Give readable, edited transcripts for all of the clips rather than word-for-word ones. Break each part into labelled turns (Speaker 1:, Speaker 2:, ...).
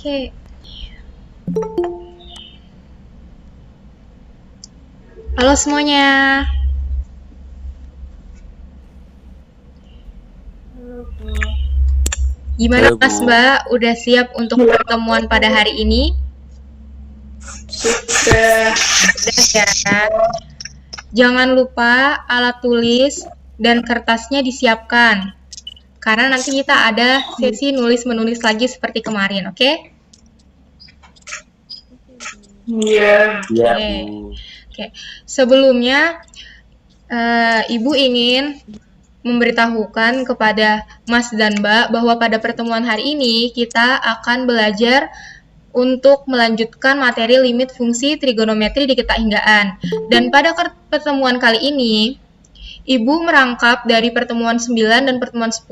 Speaker 1: Oke. Halo semuanya. Gimana
Speaker 2: Halo,
Speaker 1: Mas
Speaker 2: Bu.
Speaker 1: Mbak? Udah siap untuk pertemuan pada hari ini?
Speaker 3: Sudah.
Speaker 1: Udah ya. Jangan lupa alat tulis dan kertasnya disiapkan. Karena nanti kita ada sesi nulis-menulis lagi seperti kemarin, oke?
Speaker 3: Iya.
Speaker 2: Iya,
Speaker 1: Oke.
Speaker 2: Bu.
Speaker 1: Oke. Sebelumnya, Ibu ingin memberitahukan kepada Mas dan Mbak bahwa pada pertemuan hari ini kita akan belajar untuk melanjutkan materi limit fungsi trigonometri di ketahinggaan. Dan pada pertemuan kali ini, Ibu merangkap dari pertemuan 9 dan pertemuan 10.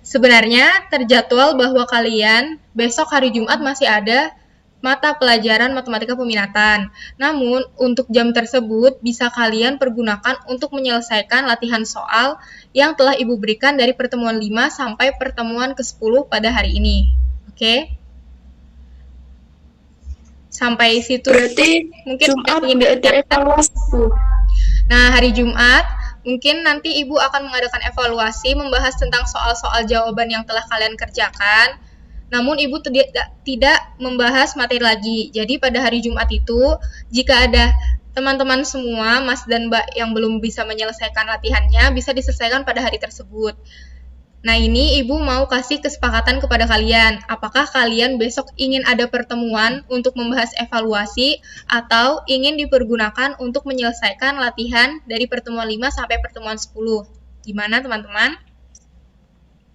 Speaker 1: Sebenarnya terjadwal bahwa kalian besok hari Jumat masih ada mata pelajaran matematika peminatan. Namun, untuk jam tersebut bisa kalian pergunakan untuk menyelesaikan latihan soal yang telah Ibu berikan dari pertemuan 5 sampai pertemuan ke-10 pada hari ini. Oke? Sampai situ.
Speaker 3: Berarti
Speaker 1: mungkin
Speaker 3: Jumat nggak ada evaluasi, Bu.
Speaker 1: Nah, hari Jumat mungkin nanti Ibu akan mengadakan evaluasi membahas tentang soal-soal jawaban yang telah kalian kerjakan. Namun Ibu tidak membahas materi lagi. Jadi pada hari Jumat itu, jika ada teman-teman semua, Mas dan Mbak yang belum bisa menyelesaikan latihannya, bisa diselesaikan pada hari tersebut. Nah, ini Ibu mau kasih kesepakatan kepada kalian. Apakah kalian besok ingin ada pertemuan untuk membahas evaluasi atau ingin dipergunakan untuk menyelesaikan latihan dari pertemuan 5 sampai pertemuan 10? Gimana, teman-teman?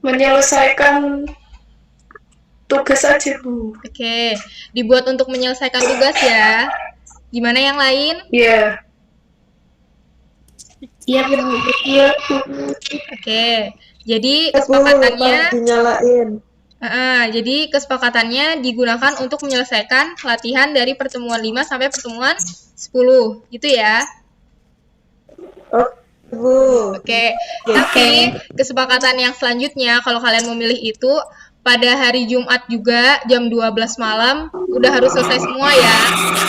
Speaker 3: Menyelesaikan tugas aja, Bu.
Speaker 1: Oke, dibuat untuk menyelesaikan tugas ya. Gimana yang lain?
Speaker 3: Iya. Iya, Bu. Iya, Bu.
Speaker 1: Oke, jadi kesepakatannya
Speaker 3: dinyalain.
Speaker 1: jadi kesepakatannya digunakan untuk menyelesaikan latihan dari pertemuan 5 sampai pertemuan 10, gitu ya.
Speaker 3: Bu.
Speaker 1: Oke, tapi kesepakatan yang selanjutnya kalau kalian memilih itu pada hari Jumat juga jam 12 malam udah harus selesai semua ya.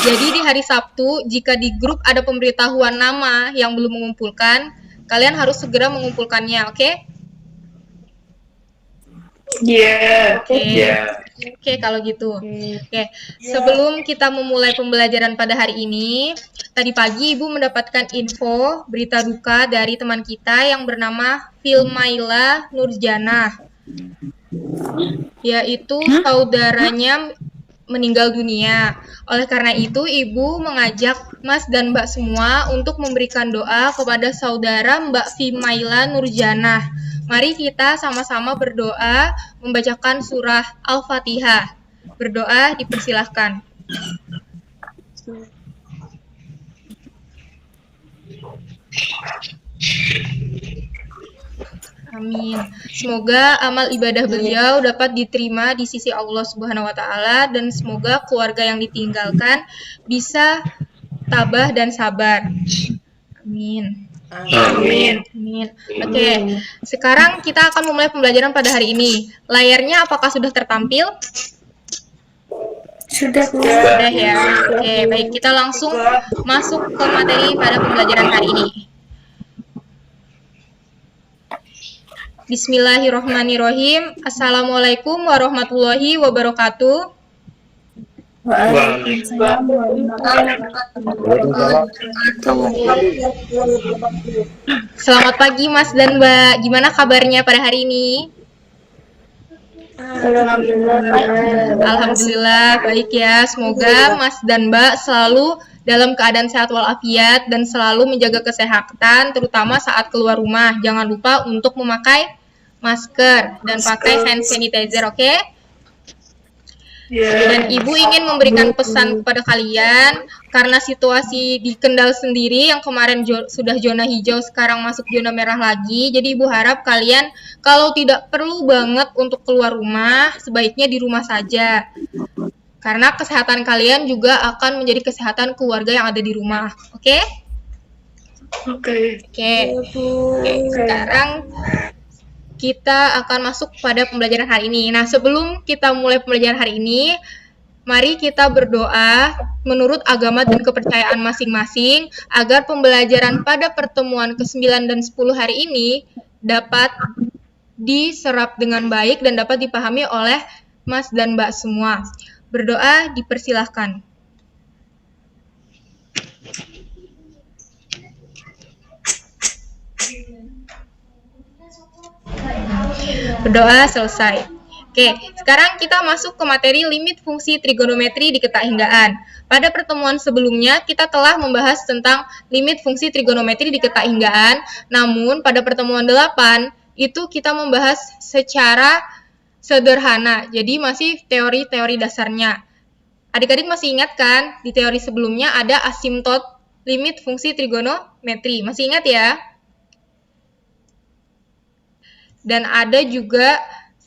Speaker 1: Jadi di hari Sabtu jika di grup ada pemberitahuan nama yang belum mengumpulkan, kalian harus segera mengumpulkannya, oke?
Speaker 3: Iya.
Speaker 1: Oke, kalau gitu. Oke, sebelum kita memulai pembelajaran pada hari ini, tadi pagi Ibu mendapatkan info berita duka dari teman kita yang bernama Filmaila Nurjanah, yaitu saudaranya meninggal dunia. Oleh karena itu, Ibu mengajak Mas dan Mbak semua untuk memberikan doa kepada saudara Mbak Filmaila Nurjanah. Mari kita sama-sama berdoa membacakan surah Al-Fatihah. Berdoa dipersilahkan. Amin. Semoga amal ibadah beliau dapat diterima di sisi Allah Subhanahu wa taala dan semoga keluarga yang ditinggalkan bisa tabah dan sabar. Amin.
Speaker 3: Amin.
Speaker 1: Amin. Oke, sekarang kita akan memulai pembelajaran pada hari ini. Layarnya apakah sudah tertampil?
Speaker 3: Sudah, Bu.
Speaker 1: Sudah ya. Oke, baik. Kita langsung masuk ke materi pada pembelajaran hari ini. Bismillahirrahmanirrahim. Assalamualaikum warahmatullahi wabarakatuh.
Speaker 3: Waalaikumsalam.
Speaker 1: Selamat pagi Mas dan Mbak. Gimana kabarnya pada hari ini? Alhamdulillah baik ya. Semoga Mas dan Mbak selalu dalam keadaan sehat walafiat dan selalu menjaga kesehatan terutama saat keluar rumah. Jangan lupa untuk memakai masker dan pakai hand sanitizer, oke? Dan Ibu ingin memberikan pesan kepada kalian karena situasi di Kendal sendiri yang kemarin sudah zona hijau sekarang masuk zona merah lagi. Jadi Ibu harap kalian kalau tidak perlu banget untuk keluar rumah, sebaiknya di rumah saja. Karena kesehatan kalian juga akan menjadi kesehatan keluarga yang ada di rumah. Oke?
Speaker 3: Oke.
Speaker 1: Oke. Sekarang kita akan masuk pada pembelajaran hari ini. Nah, sebelum kita mulai pembelajaran hari ini, mari kita berdoa menurut agama dan kepercayaan masing-masing agar pembelajaran pada pertemuan ke-9 dan 10 hari ini dapat diserap dengan baik dan dapat dipahami oleh Mas dan Mbak semua. Berdoa dipersilahkan. Berdoa selesai. Oke, sekarang kita masuk ke materi limit fungsi trigonometri di ketakinggaan. Pada pertemuan sebelumnya, kita telah membahas tentang limit fungsi trigonometri di ketakinggaan, namun pada pertemuan 8, itu kita membahas secara sederhana, jadi masih teori-teori dasarnya. Adik-adik masih ingat kan, di teori sebelumnya ada asimtot limit fungsi trigonometri, masih ingat ya? Dan ada juga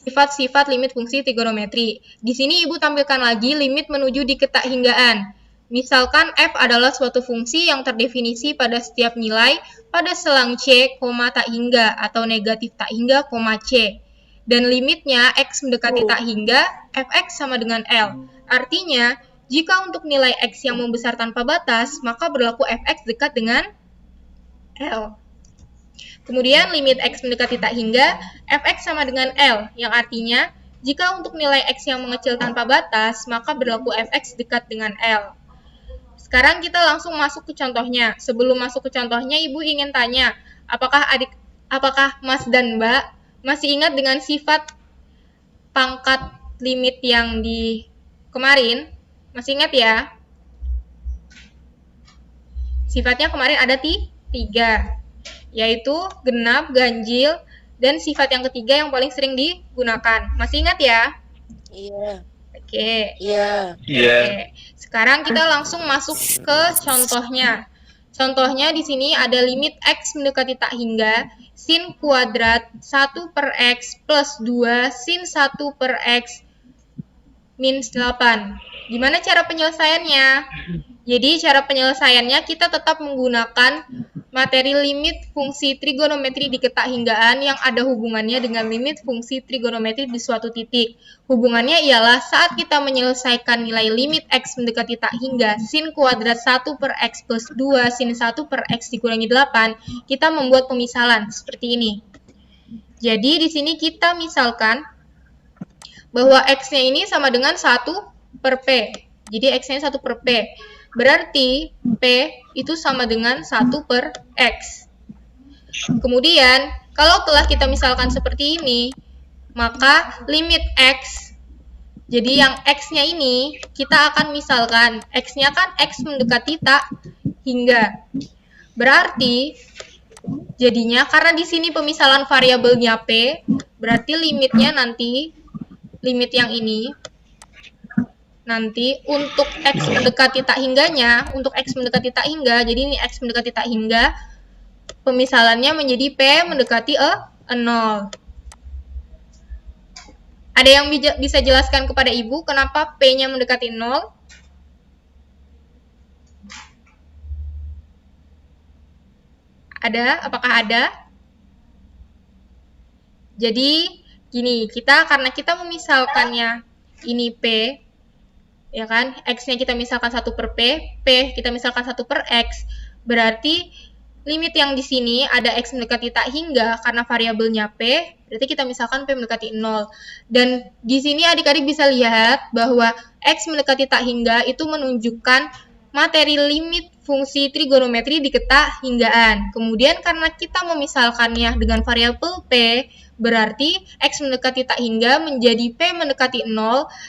Speaker 1: sifat-sifat limit fungsi trigonometri. Di sini Ibu tampilkan lagi limit menuju di ketakinggaan. Misalkan f adalah suatu fungsi yang terdefinisi pada setiap nilai pada selang c, tak hingga atau negatif tak hingga, c. Dan limitnya x mendekati tak hingga, fx sama dengan L. Artinya, jika untuk nilai x yang membesar tanpa batas, maka berlaku fx dekat dengan L. Kemudian limit x mendekati tak hingga, fx sama dengan L, yang artinya jika untuk nilai x yang mengecil tanpa batas, maka berlaku fx dekat dengan L. Sekarang kita langsung masuk ke contohnya. Sebelum masuk ke contohnya, Ibu ingin tanya, apakah Mas dan Mbak masih ingat dengan sifat pangkat limit yang di kemarin? Masih ingat ya? Sifatnya kemarin ada 3. Yaitu genap, ganjil, dan sifat yang ketiga yang paling sering digunakan. Masih ingat ya?
Speaker 2: Iya.
Speaker 1: Oke.
Speaker 2: Iya.
Speaker 1: Oke. Sekarang kita langsung masuk ke contohnya. Contohnya di sini ada limit x mendekati tak hingga, sin kuadrat 1 per x plus 2 sin 1 per x min 8. Gimana cara penyelesaiannya? Jadi cara penyelesaiannya kita tetap menggunakan materi limit fungsi trigonometri di ketakinggaan yang ada hubungannya dengan limit fungsi trigonometri di suatu titik. Hubungannya ialah saat kita menyelesaikan nilai limit x mendekati tak hingga sin kuadrat 1 per x plus 2 sin 1 per x dikurangi 8, kita membuat pemisalan seperti ini. Jadi di sini kita misalkan bahwa x-nya ini sama dengan 1 per p. Jadi x-nya 1 per p. Berarti P itu sama dengan 1 per X. Kemudian, kalau telah kita misalkan seperti ini, maka limit X, jadi yang X-nya ini, kita akan misalkan, X-nya kan X mendekati tak hingga. Berarti, jadinya, karena di sini pemisalan variabelnya P, berarti limitnya nanti, limit yang ini, nanti untuk x mendekati tak hingganya, untuk x mendekati tak hingga, jadi ini x mendekati tak hingga, pemisalannya menjadi P mendekati 0. Ada yang bisa jelaskan kepada Ibu kenapa P-nya mendekati 0? Ada? Apakah ada? Jadi, gini, karena kita memisalkannya ini P, ya kan, x-nya kita misalkan 1 per p, p kita misalkan 1 per x, berarti limit yang di sini ada x mendekati tak hingga karena variabelnya p, berarti kita misalkan p mendekati 0. Dan di sini adik-adik bisa lihat bahwa x mendekati tak hingga itu menunjukkan materi limit fungsi trigonometri di ketakinggaan. Kemudian karena kita memisalkannya dengan variabel p, berarti x mendekati tak hingga menjadi p mendekati 0,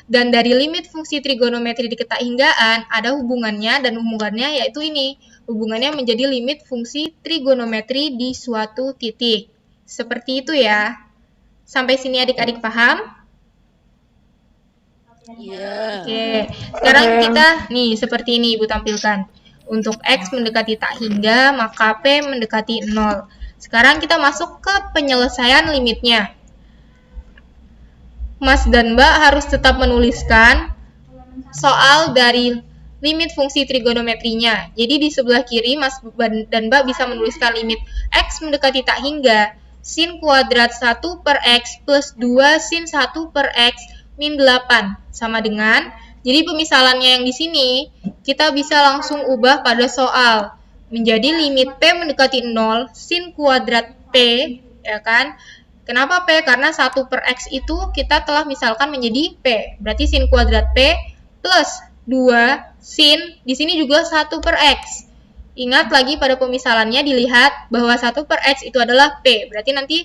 Speaker 1: dan dari limit fungsi trigonometri di ketakinggaan ada hubungannya, dan hubungannya yaitu ini, hubungannya menjadi limit fungsi trigonometri di suatu titik. Seperti itu ya. Sampai sini adik-adik paham?
Speaker 2: Iya.
Speaker 1: Oke, sekarang kita nih seperti ini Ibu tampilkan. Untuk x mendekati tak hingga, maka p mendekati 0. Sekarang kita masuk ke penyelesaian limitnya. Mas dan Mbak harus tetap menuliskan soal dari limit fungsi trigonometrinya. Jadi di sebelah kiri Mas dan Mbak bisa menuliskan limit x mendekati tak hingga sin kuadrat 1 per X plus 2 sin 1 per X min 8. Sama dengan, jadi pemisalannya yang di sini, kita bisa langsung ubah pada soal. Menjadi limit P mendekati 0, sin kuadrat P, ya kan? Kenapa P? Karena 1 per X itu kita telah misalkan menjadi P. Berarti sin kuadrat P plus 2 sin, di sini juga 1 per X. Ingat lagi pada pemisalannya dilihat bahwa 1 per X itu adalah P. Berarti nanti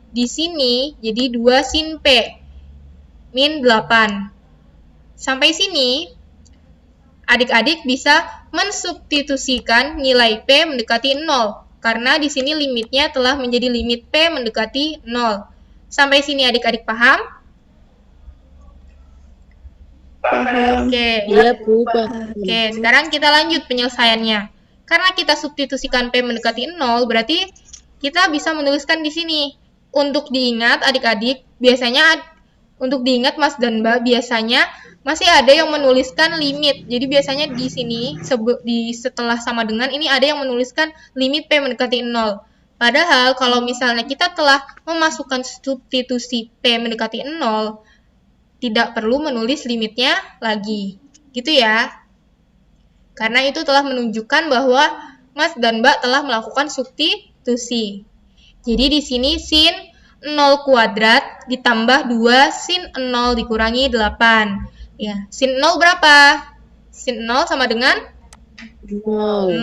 Speaker 1: di sini jadi 2 sin P min 8. Sampai sini, adik-adik bisa mensubstitusikan nilai P mendekati 0. Karena di sini limitnya telah menjadi limit P mendekati 0. Sampai sini adik-adik paham?
Speaker 3: Paham.
Speaker 1: Oke.
Speaker 2: Iya, Bu. Paham.
Speaker 1: Oke, sekarang kita lanjut penyelesaiannya. Karena kita substitusikan P mendekati 0, berarti kita bisa menuliskan di sini. Untuk diingat adik-adik, biasanya untuk diingat Mas dan Mbak, biasanya masih ada yang menuliskan limit. Jadi biasanya di sini setelah sama dengan ini ada yang menuliskan limit P mendekati 0. Padahal kalau misalnya kita telah memasukkan substitusi P mendekati 0, tidak perlu menulis limitnya lagi. Gitu ya. Karena itu telah menunjukkan bahwa Mas dan Mbak telah melakukan substitusi. Jadi di sini sin 0 kuadrat ditambah 2 sin 0 dikurangi 8. Ya, sin 0 berapa? Sin 0 sama dengan 0.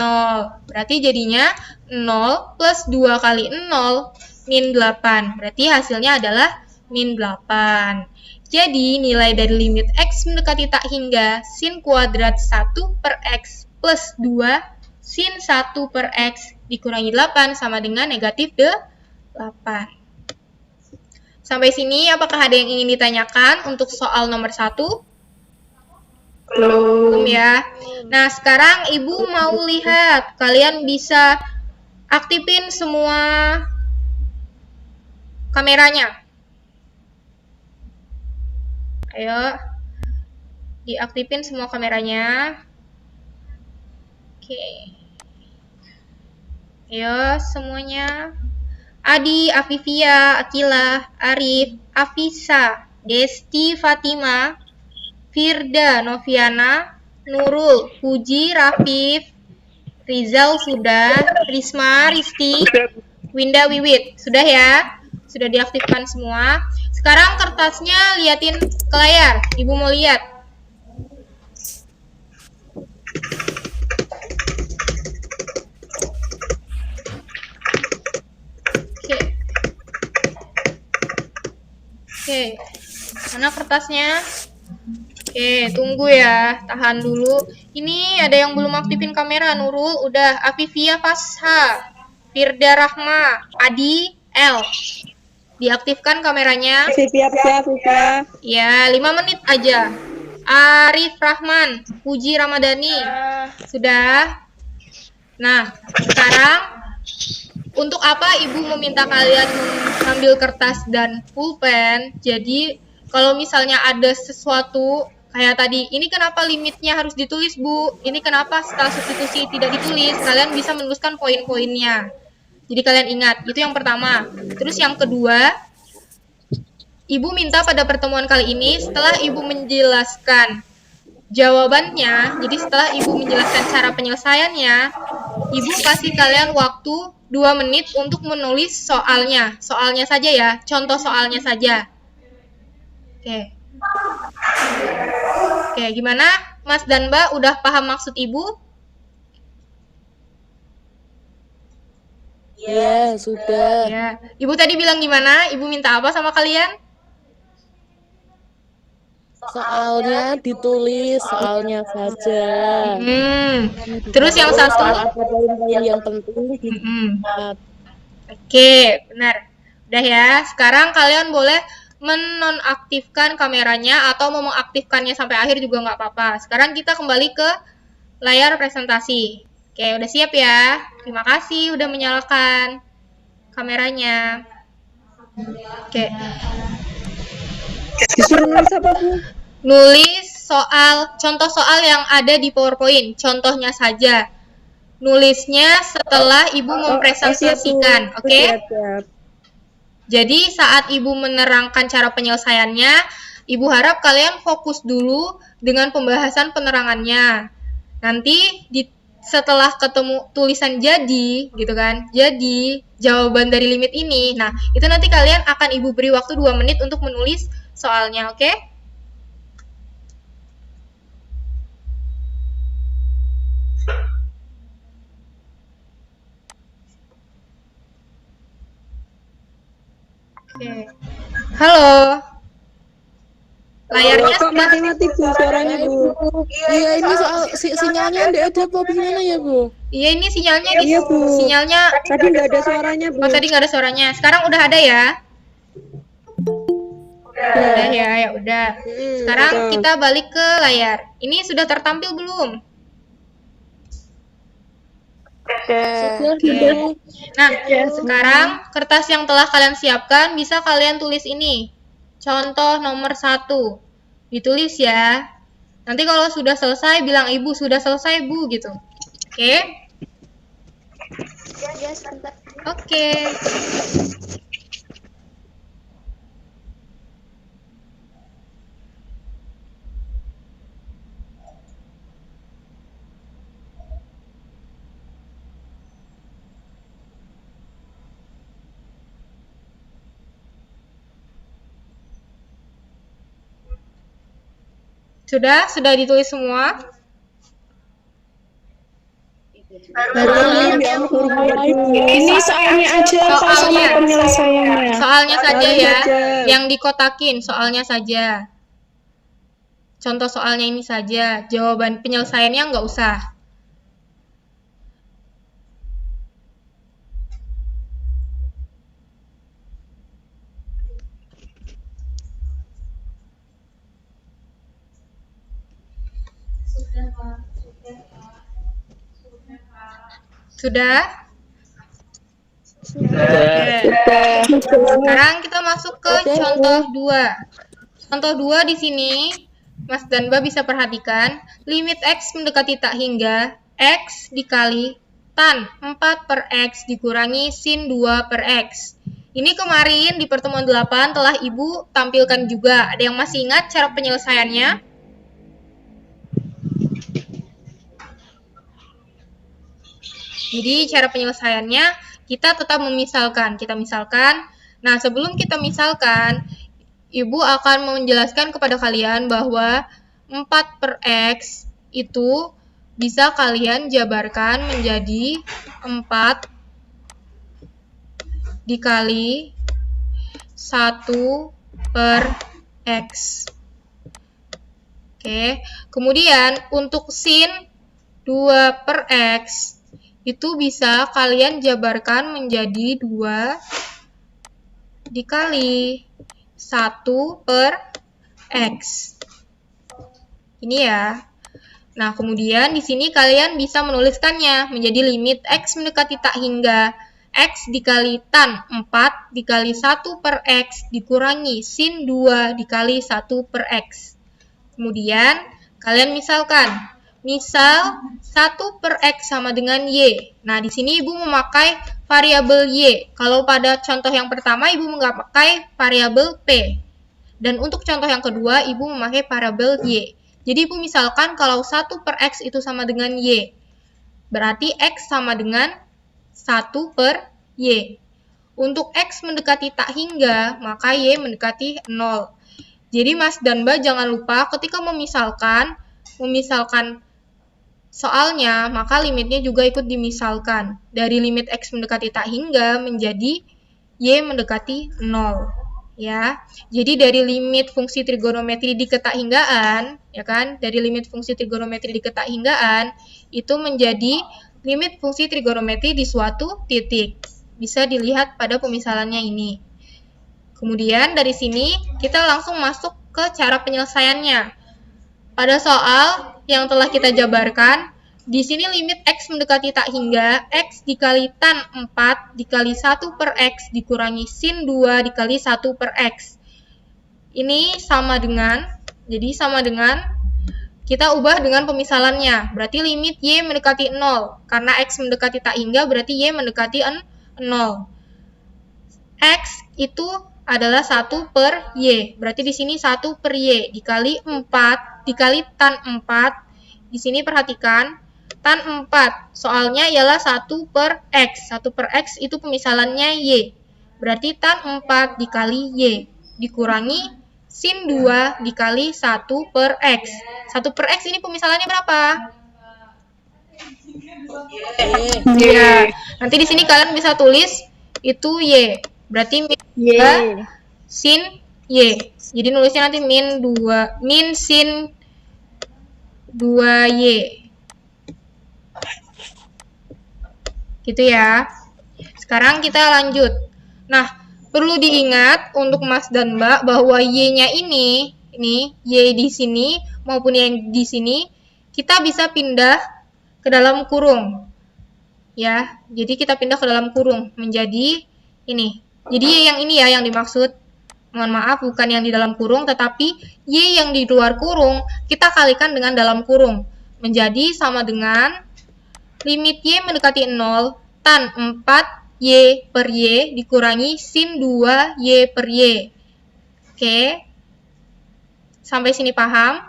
Speaker 1: Berarti jadinya 0 plus 2 kali 0 min 8. Berarti hasilnya adalah min 8. Jadi nilai dari limit X mendekati tak hingga sin kuadrat 1 per X plus 2 sin 1 per X dikurangi 8 sama dengan negatif 8. Sampai sini apakah ada yang ingin ditanyakan untuk soal nomor 1? Belum ya. Nah, sekarang Ibu mau lihat. Kalian bisa aktifin semua kameranya. Ayo. Diaktifin semua kameranya. Oke. Ayo semuanya. Adi, Afifia, Akila, Arif, Afisa, Desti, Fatima, Firda, Noviana, Nurul, Puji, Rafif, Rizal sudah, Risma, Risti, Winda, Wiwit. Sudah ya? Sudah diaktifkan semua. Sekarang kertasnya liatin ke layar. Ibu mau lihat. Oke, mana kertasnya? Oke, tunggu ya, tahan dulu. Ini ada yang belum aktifin kamera, Nurul, udah. Afifia Fasha, Firda Rahma, Adi, L. Diaktifkan kameranya.
Speaker 3: Siap.
Speaker 1: Ya, 5 menit aja. Arif Rahman, Puji Ramadhani, sudah. Nah, sekarang untuk apa Ibu meminta kalian mengambil kertas dan pulpen? Jadi, kalau misalnya ada sesuatu kayak tadi, ini kenapa limitnya harus ditulis, Bu? Ini kenapa setelah substitusi tidak ditulis? Kalian bisa menuliskan poin-poinnya. Jadi kalian ingat, itu yang pertama. Terus yang kedua, Ibu minta pada pertemuan kali ini, setelah Ibu menjelaskan jawabannya, jadi setelah Ibu menjelaskan cara penyelesaiannya, Ibu kasih kalian waktu 2 menit untuk menulis soalnya. Soalnya saja ya, contoh soalnya saja. Oke. Oke, gimana? Mas dan Mbak udah paham maksud Ibu?
Speaker 2: Ya, sudah.
Speaker 1: Ya. Ibu tadi bilang gimana? Ibu minta apa sama kalian?
Speaker 2: Soalnya ditulis, soalnya saja.
Speaker 1: Terus yang satu?
Speaker 2: Soal apa poin-poin yang penting
Speaker 1: Mm-mm. Oke, benar. Udah ya. Sekarang kalian boleh menonaktifkan kameranya atau mau mengaktifkannya sampai akhir juga nggak apa-apa. Sekarang kita kembali ke layar presentasi. Oke, udah siap ya? Terima kasih udah menyalakan kameranya. Oke.
Speaker 3: Disuruh nulis apa, Bu?
Speaker 1: Nulis soal, contoh soal yang ada di PowerPoint. Contohnya saja. Nulisnya setelah Ibu mempresentasikan, oke?
Speaker 3: Siap.
Speaker 1: Jadi saat Ibu menerangkan cara penyelesaiannya, Ibu harap kalian fokus dulu dengan pembahasan penerangannya. Nanti setelah ketemu tulisan jadi, gitu kan, jadi jawaban dari limit ini. Nah, itu nanti kalian akan Ibu beri waktu 2 menit untuk menulis soalnya, oke? Oke. Halo. Layarnya
Speaker 3: Kok mati-mati Bu suaranya Bu?
Speaker 2: Iya, ini soal sinyalnya nggak ada apa gimana ya, Bu?
Speaker 1: Iya, ini sinyalnya
Speaker 3: Iya, Bu.
Speaker 1: sinyalnya
Speaker 3: Tadi nggak ada suaranya Bu.
Speaker 1: oh tadi nggak ada suaranya. Sekarang udah ada ya? Udah ya, ya udah. Sekarang
Speaker 3: betul.
Speaker 1: kita balik ke layar. Ini sudah tertampil belum?
Speaker 2: Sudah.
Speaker 1: Nah, sekarang kertas yang telah kalian siapkan bisa kalian tulis ini. Contoh nomor 1. Ditulis ya. Nanti kalau sudah selesai bilang Ibu sudah selesai Bu gitu. Oke? Oke. Sudah ditulis semua?
Speaker 3: Ini soalnya aja apa sama penyelesaiannya?
Speaker 1: Soalnya saja ya,
Speaker 3: saja.
Speaker 1: yang dikotakin soalnya saja. Contoh soalnya ini saja, jawaban penyelesaiannya nggak usah. Sudah? Oke. Sekarang kita masuk ke contoh 2. Contoh 2 di sini, Mas dan Mbak bisa perhatikan, limit X mendekati tak hingga, X dikali tan 4 per X dikurangi sin 2 per X. Ini kemarin di pertemuan 8 telah Ibu tampilkan juga. Ada yang masih ingat cara penyelesaiannya? Jadi cara penyelesaiannya kita tetap memisalkan. Kita misalkan, nah sebelum kita misalkan, Ibu akan menjelaskan kepada kalian bahwa 4 per X itu bisa kalian jabarkan menjadi 4 dikali 1 per X. Oke, kemudian untuk sin 2 per X itu bisa kalian jabarkan menjadi 2 dikali 1 per X. Ini ya. Nah, kemudian di sini kalian bisa menuliskannya menjadi limit X mendekati tak hingga X dikali tan 4 dikali 1 per X dikurangi sin 2 dikali 1 per X. Kemudian kalian misalkan, misal 1 per X sama dengan Y. Nah, di sini Ibu memakai variabel Y. Kalau pada contoh yang pertama, Ibu memakai variabel P. Dan untuk contoh yang kedua, Ibu memakai variabel Y. Jadi, Ibu misalkan kalau 1 per X itu sama dengan Y. Berarti X sama dengan 1 per Y. Untuk X mendekati tak hingga, maka Y mendekati 0. Jadi Mas dan Mbak jangan lupa ketika memisalkan soalnya, maka limitnya juga ikut dimisalkan. Dari limit X mendekati tak hingga menjadi Y mendekati 0. Ya, jadi dari limit fungsi trigonometri di ketakhinggaan, ya kan? Dari limit fungsi trigonometri di ketakhinggaan itu menjadi limit fungsi trigonometri di suatu titik. Bisa dilihat pada pemisalannya ini. Kemudian dari sini kita langsung masuk ke cara penyelesaiannya. Pada soal yang telah kita jabarkan, di sini limit X mendekati tak hingga, X dikali tan 4 dikali 1 per X dikurangi sin 2 dikali 1 per X. Ini sama dengan, kita ubah dengan pemisalannya. Berarti limit Y mendekati 0. Karena X mendekati tak hingga, berarti Y mendekati 0. X itu adalah 1 per Y. Berarti di sini 1 per Y dikali 4, dikali tan 4. Di sini perhatikan, tan 4. Soalnya ialah 1 per X. 1 per X itu pemisalannya Y. Berarti tan 4 dikali Y dikurangi sin 2 dikali 1 per X. 1 per X ini pemisalannya berapa? Ya, nanti di sini kalian bisa tulis itu Y. Berarti min 2 sin Y. Jadi nulisnya nanti min sin 2Y. Gitu ya. Sekarang kita lanjut. Nah, perlu diingat untuk Mas dan Mbak bahwa Y-nya ini Y di sini maupun yang di sini kita bisa pindah ke dalam kurung. Ya, jadi kita pindah ke dalam kurung menjadi ini. Jadi Y yang ini ya yang dimaksud. Mohon maaf, bukan yang di dalam kurung, tetapi Y yang di luar kurung kita kalikan dengan dalam kurung. Menjadi sama dengan limit Y mendekati 0, tan 4Y per Y dikurangi sin 2Y per Y. Oke. Sampai sini paham?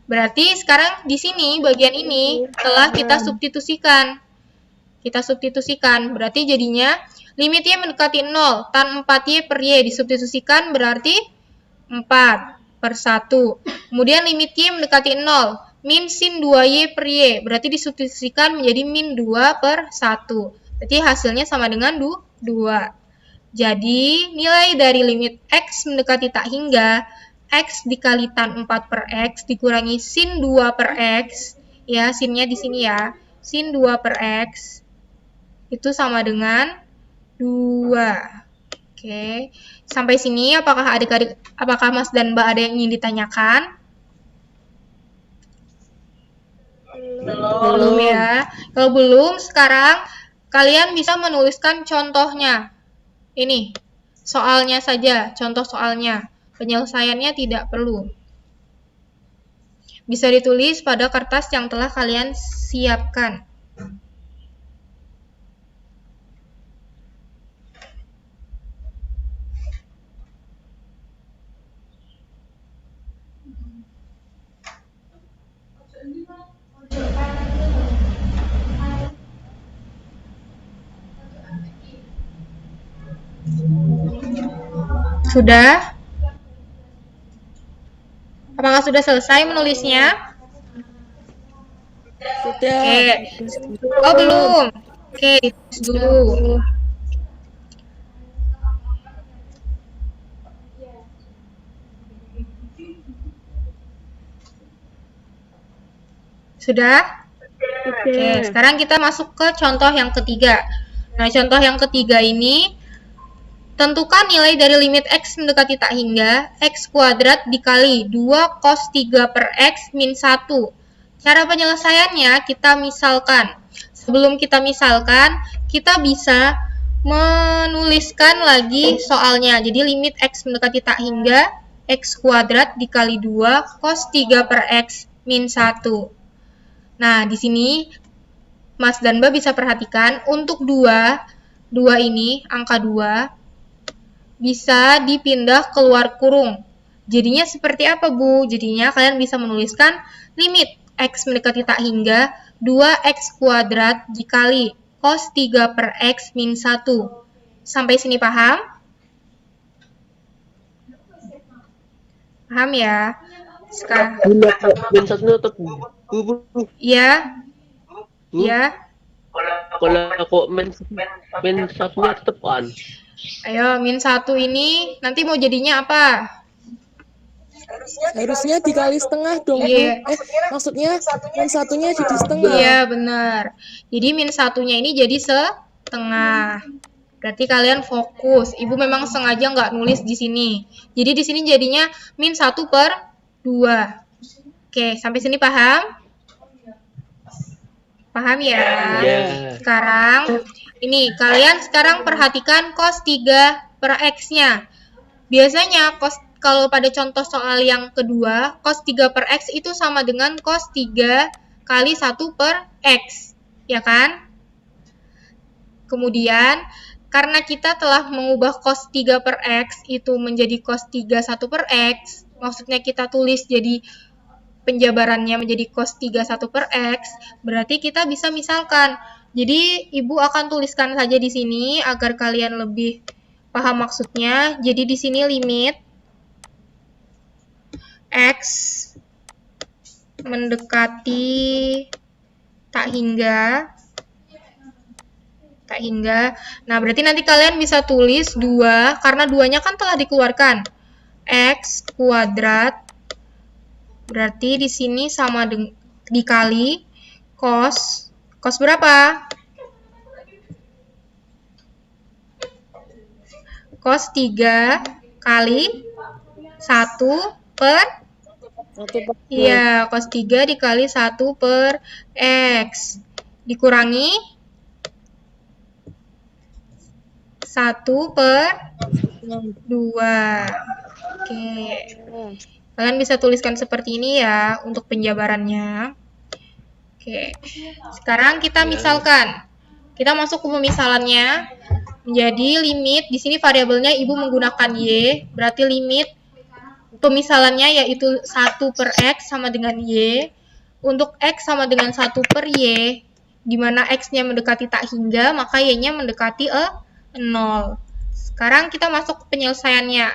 Speaker 1: Berarti sekarang di sini bagian ini telah kita substitusikan. Kita substitusikan, berarti jadinya limit Y mendekati 0, tan 4Y per Y disubstitusikan berarti 4 per 1. Kemudian limit Y mendekati 0, min sin 2Y per Y berarti disubstitusikan menjadi min 2 per 1. Berarti hasilnya sama dengan 2. Jadi nilai dari limit X mendekati tak hingga X dikali tan 4 per X dikurangi sin 2 per X, ya sinnya di sini ya, sin 2 per X itu sama dengan 2. Oke, sampai sini apakah adik-adik, apakah Mas dan Mbak ada yang ingin ditanyakan? Belum ya. Kalau belum, sekarang kalian bisa menuliskan contohnya. Ini, soalnya saja, contoh soalnya. Penyelesaiannya tidak perlu. Bisa ditulis pada kertas yang telah kalian siapkan. Sudah? Apakah sudah selesai menulisnya?
Speaker 2: Sudah.
Speaker 1: Oke. Oh, belum. Oke, ditulis dulu. Sudah? Oke, sekarang kita masuk ke contoh yang ketiga. Nah, contoh yang ketiga ini, tentukan nilai dari limit X mendekati tak hingga X kuadrat dikali 2 cos 3 per X min 1. Cara penyelesaiannya kita misalkan. Sebelum kita misalkan, kita bisa menuliskan lagi soalnya. Jadi limit X mendekati tak hingga X kuadrat dikali 2 cos 3 per X min 1. Nah, di sini Mas dan Mbak bisa perhatikan untuk 2 ini, angka 2, bisa dipindah keluar kurung. Jadinya seperti apa, Bu? Jadinya kalian bisa menuliskan limit X mendekati tak hingga 2X kuadrat dikali cos 3 per X min 1. Sampai sini paham? Paham ya? Sekarang.
Speaker 4: Min 1 tetap.
Speaker 1: Iya. Iya.
Speaker 4: Kalau aku min 1-nya tetepan.
Speaker 1: Ayo, min 1 ini nanti mau jadinya apa?
Speaker 2: Harusnya dikali setengah dong, Bu.
Speaker 1: Iya.
Speaker 2: Maksudnya min 1-nya jadi setengah.
Speaker 1: Iya, benar. Jadi min 1-nya ini jadi setengah. Berarti kalian fokus. Ibu memang sengaja nggak nulis di sini. Jadi di sini jadinya min 1 per 2. Oke, sampai sini paham? Paham ya?
Speaker 4: Yeah.
Speaker 1: Sekarang, ini kalian sekarang perhatikan cos 3 per X-nya. Biasanya kalau pada contoh soal yang kedua, cos 3 per X itu sama dengan cos 3 kali 1 per X. Ya kan? Kemudian, karena kita telah mengubah cos 3 per X itu menjadi cos 3 1 per X, maksudnya kita tulis jadi penjabarannya menjadi cos 3 1 per X, berarti kita bisa misalkan. Jadi, Ibu akan tuliskan saja di sini agar kalian lebih paham maksudnya. Jadi, di sini limit X mendekati tak hingga. Nah, berarti nanti kalian bisa tulis 2, karena 2-nya kan telah dikeluarkan. X kuadrat, berarti di sini sama dikali cos berapa? Cos 3 kali 1 per iya, cos 3 dikali 1 per X dikurangi 1 per 2. Oke. Kalian bisa tuliskan seperti ini ya untuk penjabarannya. Oke. Sekarang kita misalkan. Kita masuk ke pemisalannya. Menjadi limit, di sini variabelnya Ibu menggunakan Y, berarti limit pemisalannya yaitu 1 per X sama dengan Y. Untuk X sama dengan 1 per Y, di mana X-nya mendekati tak hingga, maka Y-nya mendekati 0. Sekarang kita masuk ke penyelesaiannya.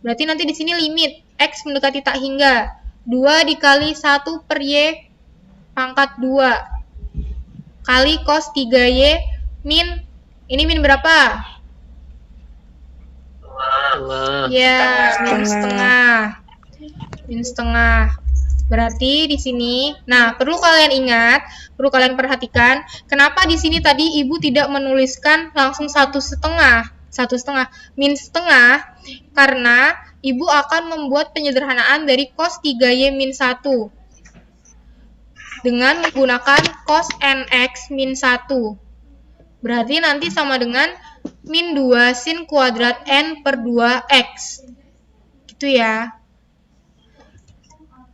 Speaker 1: Berarti nanti di sini limit X mendekati tak hingga. 2 dikali 1 per Y pangkat 2. Kali cos 3Y min, ini min berapa? Ya, min setengah. Min setengah. Berarti di sini, nah perlu kalian ingat, perlu kalian perhatikan, kenapa di sini tadi Ibu tidak menuliskan langsung 1,5, min setengah, karena Ibu akan membuat penyederhanaan dari cos 3Y min 1 dengan menggunakan cos nx min 1. Berarti nanti sama dengan min 2 sin kuadrat n per 2x. Gitu ya.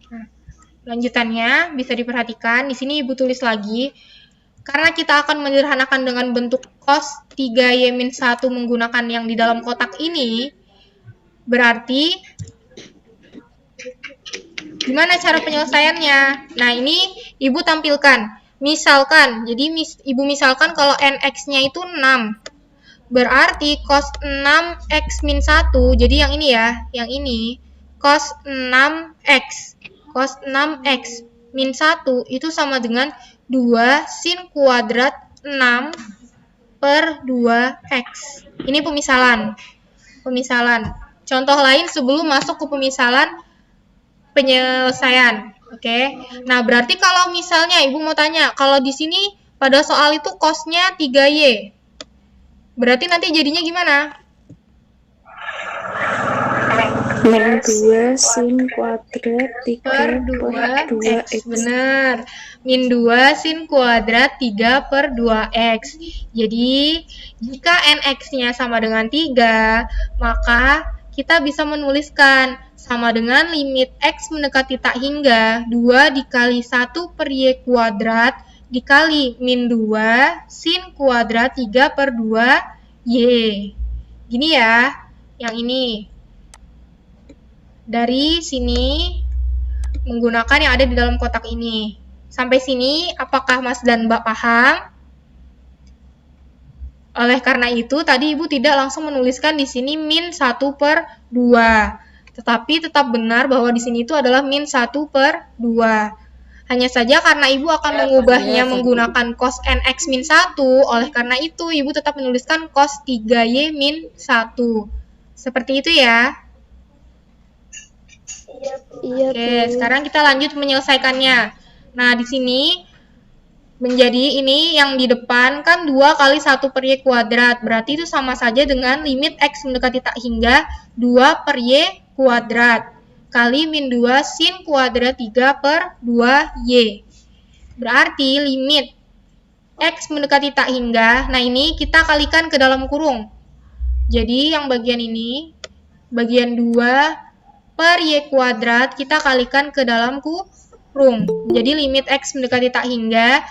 Speaker 1: Nah, lanjutannya bisa diperhatikan. Di sini Ibu tulis lagi. Karena kita akan menyederhanakan dengan bentuk cos 3y min 1 menggunakan yang di dalam kotak ini. Berarti gimana cara penyelesaiannya? Nah, ini Ibu tampilkan. Misalkan, jadi Ibu misalkan kalau nx-nya itu 6. Berarti cos 6x min 1, jadi yang ini ya, yang ini, cos 6x. Cos 6x min 1 itu sama dengan 2 sin kuadrat 6 per 2x. Ini pemisalan. Contoh lain sebelum masuk ke pemisalan penyelesaian. Oke. Nah, berarti kalau misalnya Ibu mau tanya, kalau di sini pada soal itu cosnya 3Y. Berarti nanti jadinya gimana?
Speaker 3: Min 2 sin kuadrat 3
Speaker 1: Per 2x. Benar. Min 2 sin kuadrat 3 per 2x. Jadi, jika nx-nya sama dengan 3, maka kita bisa menuliskan sama dengan limit x mendekati tak hingga 2 dikali 1 per y kuadrat dikali min 2 sin kuadrat 3 per 2y. Gini ya, yang ini. Dari sini menggunakan yang ada di dalam kotak ini. Sampai sini, apakah Mas dan Mbak paham? Oleh karena itu, tadi Ibu tidak langsung menuliskan di sini min 1 per 2. Tetapi tetap benar bahwa di sini itu adalah min 1 per 2. Hanya saja karena Ibu akan mengubahnya menggunakan cos nx min 1, oleh karena itu Ibu tetap menuliskan cos 3y min 1. Seperti itu ya.
Speaker 3: Iya,
Speaker 1: Oke, sekarang kita lanjut menyelesaikannya. Nah, di sini menjadi ini yang di depan kan 2 kali 1 per y kuadrat. Berarti itu sama saja dengan limit x mendekati tak hingga 2 per y kuadrat kali min 2 sin kuadrat 3 per 2y. Berarti limit x mendekati tak hingga, nah ini kita kalikan ke dalam kurung. Jadi yang bagian ini, bagian 2 per y kuadrat kita kalikan ke dalam kurung. Jadi limit x mendekati tak hingga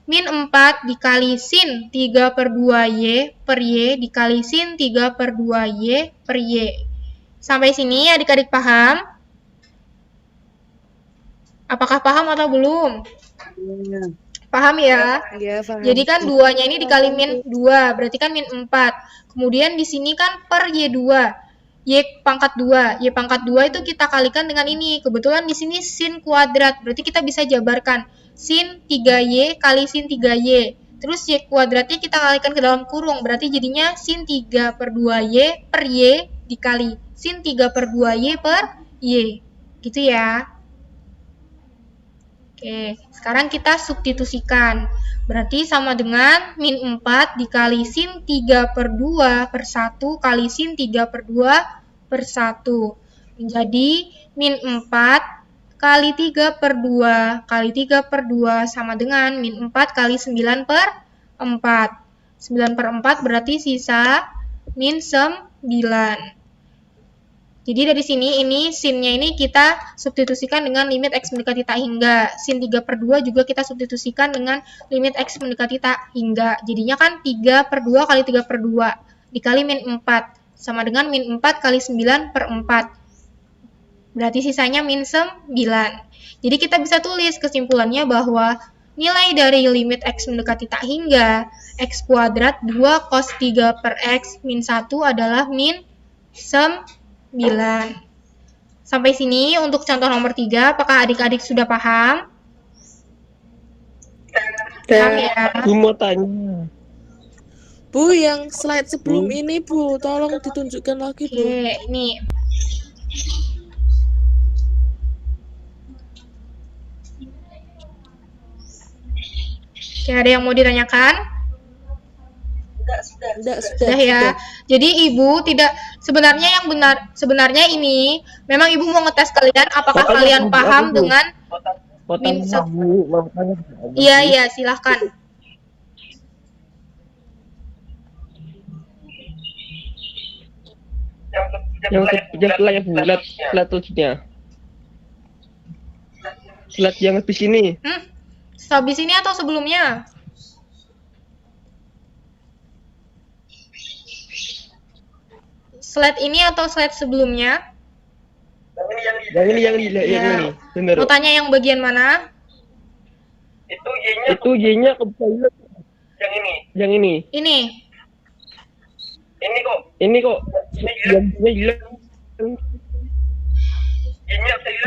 Speaker 1: min 4 dikali sin 3 per 2Y per Y dikali sin 3 per 2Y per Y. Sampai sini adik-adik paham? Apakah paham atau belum? Paham ya?
Speaker 2: Iya, paham.
Speaker 1: Jadi kan 2-nya ini dikali min 2, berarti kan min 4. Kemudian di sini kan per Y2. Y pangkat 2. Y pangkat 2 itu kita kalikan dengan ini. Kebetulan di sini sin kuadrat, berarti kita bisa jabarkan. Sin 3Y kali sin 3Y. Terus Y kuadratnya kita kalikan ke dalam kurung, berarti jadinya sin 3 per 2Y per Y dikali sin 3 per 2Y per Y. Gitu ya. Oke, sekarang kita substitusikan. Berarti sama dengan min 4 dikali sin 3 per 2 per 1 kali sin 3 per 2 per 1. Menjadi min 4 kali 3 per 2 kali 3 per 2 sama dengan min 4 kali 9 per 4. 9 per 4 berarti sisa min 9. Jadi dari sini ini sin-nya ini kita substitusikan dengan limit X mendekati tak hingga. Sin 3 per 2 juga kita substitusikan dengan limit X mendekati tak hingga. Jadinya kan 3 per 2 kali 3 per 2 dikali min 4 sama dengan min 4 kali 9 per 4. Berarti sisanya min 9. Jadi kita bisa tulis kesimpulannya bahwa nilai dari limit X mendekati tak hingga X kuadrat 2 cos 3 per X min 1 adalah min 9. Sampai sini untuk contoh nomor 3, apakah adik-adik sudah paham? Paham ya?
Speaker 4: Aku mau tanya.
Speaker 2: Bu, yang slide sebelum ini, Bu, tolong ditunjukkan lagi, Bu.
Speaker 1: Oke, ini. Oke, ada yang mau ditanyakan? Sudah ya. Jadi Ibu tidak sebenarnya yang benar sebenarnya ini memang Ibu mau ngetes kalian apakah kalian paham dengan min Iya, silahkan.
Speaker 4: Yang setelah yang bulat, slide tujuhnya. Slide yang habis ini.
Speaker 1: Habis ini atau sebelumnya? Slide ini atau slide sebelumnya?
Speaker 4: Yang ini. Bener.
Speaker 1: Mau tanya yang bagian mana?
Speaker 4: Itu Y-nya kebetulan. Yang ini.
Speaker 1: Ini.
Speaker 4: Ini kok. Yang hilang.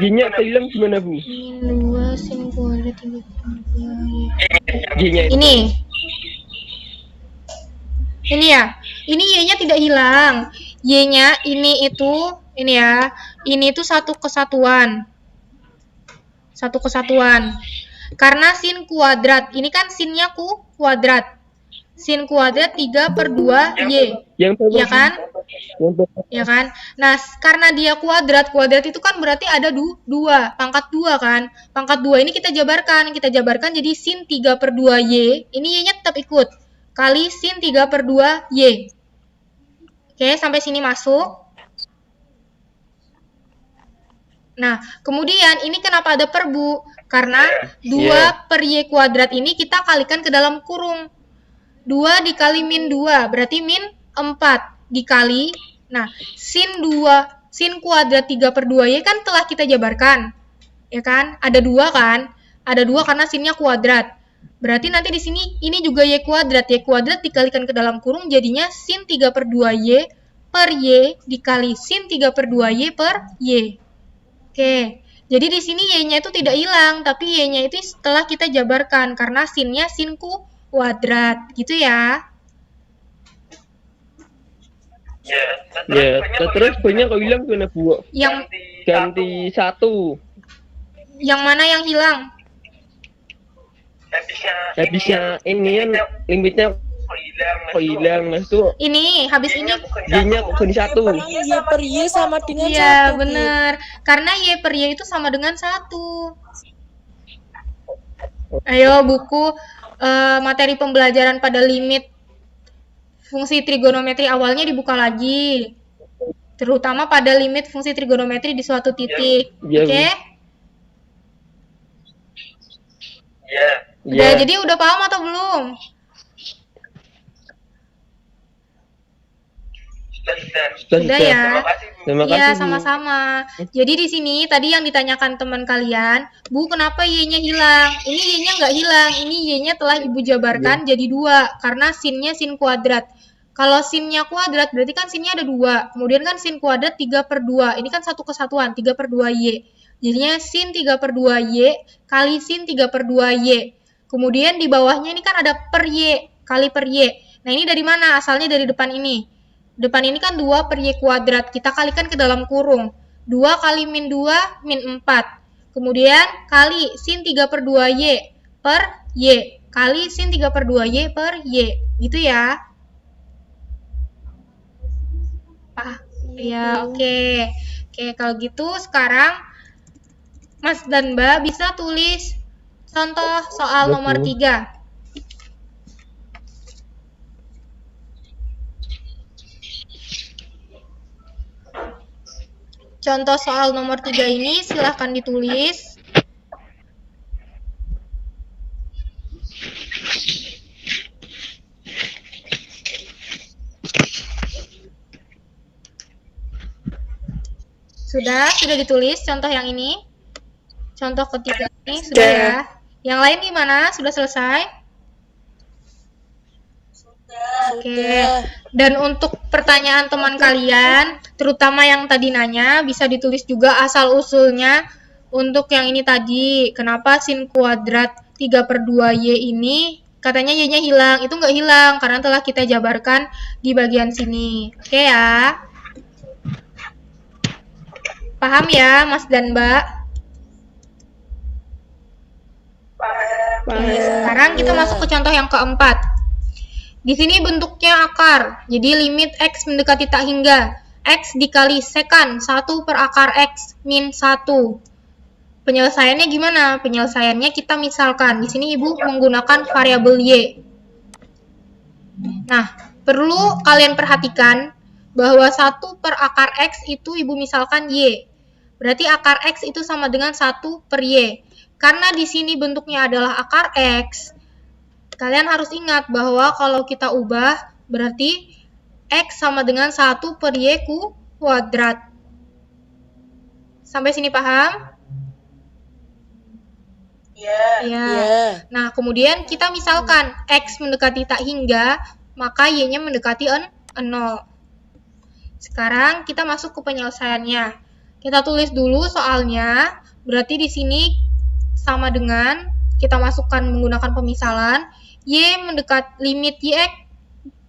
Speaker 4: Y-nya hilang gimana, Bu?
Speaker 1: Min 2 sin kuadrat 3
Speaker 4: Y-nya.
Speaker 1: Ini ya. Ini Y-nya tidak hilang. Y-nya ini ya. Ini itu satu kesatuan. Karena sin kuadrat. Ini kan sinnya kuadrat. Sin kuadrat 3 per 2 Y. Ya kan? Ya kan? Nah, karena dia kuadrat itu kan berarti ada 2, pangkat 2 kan? Pangkat 2 ini kita jabarkan jadi sin 3 per 2 Y. Ini Y-nya tetap ikut. Kali sin 3 per 2 Y. Oke, sampai sini masuk. Nah, kemudian ini kenapa ada per, Bu? Karena 2 per Y kuadrat ini kita kalikan ke dalam kurung. 2 dikali min 2, berarti min 4 dikali. Nah, sin kuadrat 3 per 2Y kan telah kita jabarkan. Ya kan? Ada 2 kan? Ada 2 karena sinnya kuadrat. Berarti nanti di sini ini juga Y kuadrat. Y kuadrat dikalikan ke dalam kurung jadinya sin 3 per 2Y per Y dikali sin 3 per 2Y per Y. Oke, jadi di sini Y-nya itu tidak hilang, tapi Y-nya itu setelah kita jabarkan karena sinnya sin kuadrat, gitu ya.
Speaker 4: Ya, terus banyak kok hilang gimana, Bu?
Speaker 1: Yang
Speaker 4: Ganti 1.
Speaker 1: Yang mana yang hilang?
Speaker 4: Habisnya ini kan limitnya kok hilang. Nah, itu
Speaker 1: Ini, habis ini.
Speaker 4: Y-nya kok ganti 1.
Speaker 2: Y per Y sama dengan 1.
Speaker 1: Iya, benar. Karena Y per Y itu sama dengan 1. Ayo, buku materi pembelajaran pada limit fungsi trigonometri awalnya dibuka lagi. Terutama pada limit fungsi trigonometri di suatu titik.
Speaker 4: Iya,
Speaker 1: Oke?
Speaker 4: Bu.
Speaker 1: Udah,
Speaker 4: Iya.
Speaker 1: jadi udah paham atau belum? Udah ya.
Speaker 4: Terima
Speaker 1: Iya,
Speaker 4: kasih, Bu.
Speaker 1: sama-sama. Jadi di sini tadi yang ditanyakan teman kalian, Bu, kenapa Y-nya hilang? Ini Y-nya nggak hilang, ini Y-nya telah Ibu jabarkan jadi 2, karena sin-nya sin kuadrat. Kalau sin-nya kuadrat, berarti kan sin-nya ada 2. Kemudian kan sin kuadrat 3/2. Ini kan satu kesatuan, 3/2Y. Jadinya sin 3/2Y kali sin 3/2Y. Kemudian di bawahnya ini kan ada per Y, kali per Y. Nah, ini dari mana? Asalnya dari depan ini. Depan ini kan 2 per Y kuadrat. Kita kalikan ke dalam kurung. 2 kali min 2, min 4. Kemudian kali sin 3/2Y per Y. Kali sin 3/2Y per Y. Gitu ya. Ya, oke. Oke, kalau gitu sekarang Mas dan Mbak bisa tulis contoh soal nomor 3. Contoh soal nomor 3 ini silahkan ditulis. Sudah ditulis contoh yang ini? Contoh ketiga ini sudah ya? Yang lain gimana? Sudah selesai? Oke. Dan untuk pertanyaan teman kalian, terutama yang tadi nanya, bisa ditulis juga asal-usulnya untuk yang ini tadi. Kenapa sin kuadrat 3/2Y ini katanya Y-nya hilang? Itu nggak hilang, karena telah kita jabarkan di bagian sini. Oke ya? Paham ya, Mas dan Mbak? Oke, sekarang kita masuk ke contoh yang keempat. Di sini bentuknya akar, jadi limit X mendekati tak hingga. X dikali sekan 1 per akar X min 1. Penyelesaiannya gimana? Penyelesaiannya kita misalkan, di sini Ibu menggunakan variabel Y. Nah, perlu kalian perhatikan bahwa 1 per akar X itu Ibu misalkan Y. Berarti akar X itu sama dengan 1 per Y. Karena di sini bentuknya adalah akar X, kalian harus ingat bahwa kalau kita ubah, berarti X sama dengan 1 per Y kuadrat. Sampai sini paham? Ya. Nah, kemudian kita misalkan X mendekati tak hingga, maka Y-nya mendekati 0. Sekarang kita masuk ke penyelesaiannya. Kita tulis dulu soalnya, berarti di sini sama dengan kita masukkan menggunakan pemisalan limit Y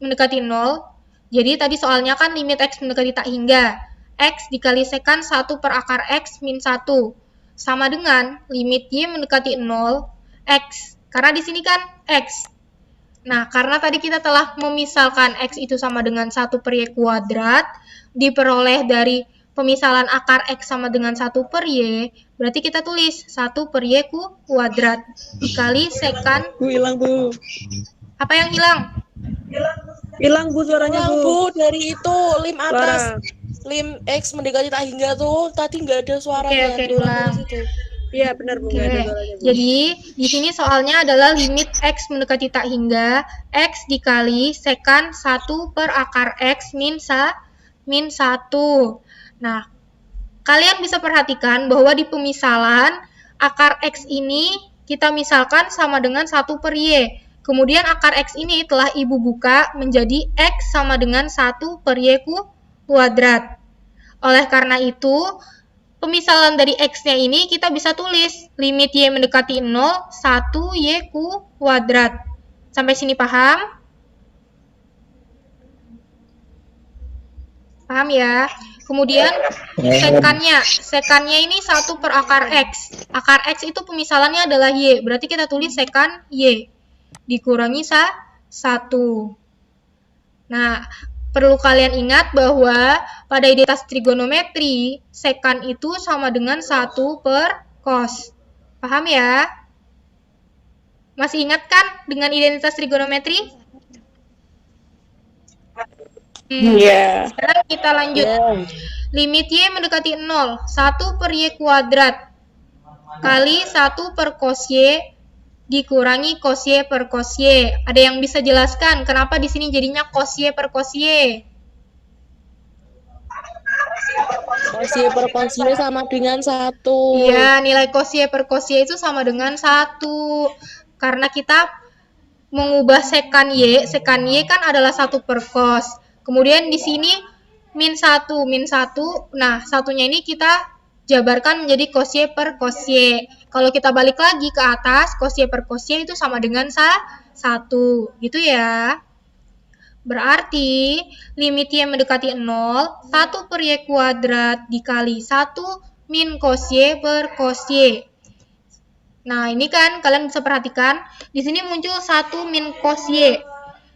Speaker 1: mendekati 0. Jadi tadi soalnya kan limit X mendekati tak hingga. X dikali sekan 1 per akar X min 1 sama dengan limit Y mendekati 0 X. Karena di sini kan X. Nah, karena tadi kita telah memisalkan X itu sama dengan 1 per Y kuadrat, diperoleh dari pemisalan akar X sama dengan 1 per Y, berarti kita tulis 1 per Y kuadrat dikali sekan.
Speaker 2: Bu, hilang, Bu.
Speaker 1: Apa yang hilang?
Speaker 2: Hilang, Bu, suaranya, Bu. Dari itu, lim atas. Lim X mendekati tak hingga tuh, tadi nggak ada suaranya.
Speaker 1: Oke, diulang.
Speaker 2: Iya, benar, Bu.
Speaker 1: Oke. Jadi, di sini soalnya adalah limit X mendekati tak hingga, X dikali sekan 1 per akar X min 1. Nah, kalian bisa perhatikan bahwa di pemisalan akar X ini kita misalkan sama dengan 1 per Y. Kemudian akar X ini telah Ibu buka menjadi X sama dengan 1 per Y kuadrat. Oleh karena itu, pemisalan dari X-nya ini kita bisa tulis limit Y mendekati 0, 1 Y kuadrat. Sampai sini paham? Paham ya? Kemudian sekannya ini 1 per akar X. Akar X itu pemisalannya adalah Y, berarti kita tulis sekan Y dikurangi 1. Nah, perlu kalian ingat bahwa pada identitas trigonometri, sekan itu sama dengan 1 per cos. Paham ya? Masih ingat kan dengan identitas trigonometri? Sekarang kita lanjut. Limit Y mendekati 0, 1 per Y kuadrat kali 1 per cos Y dikurangi kosie per kosie. Ada yang bisa jelaskan kenapa di sini jadinya kosie per kosie?
Speaker 2: Kosie per kosie sama dengan 1.
Speaker 1: Iya, nilai kosie per kosie itu sama dengan 1. Karena kita mengubah sekan Y kan adalah 1 per kos. Kemudian di sini min 1. Nah, satunya ini kita jabarkan menjadi kosie per kosie. Kalau kita balik lagi ke atas, kosie per kosie itu sama dengan 1. Gitu ya. Berarti limit Y mendekati 0, 1 per Y kuadrat dikali 1 min kosie per kosie. Nah, ini kan kalian bisa perhatikan, di sini muncul 1 min cos Y.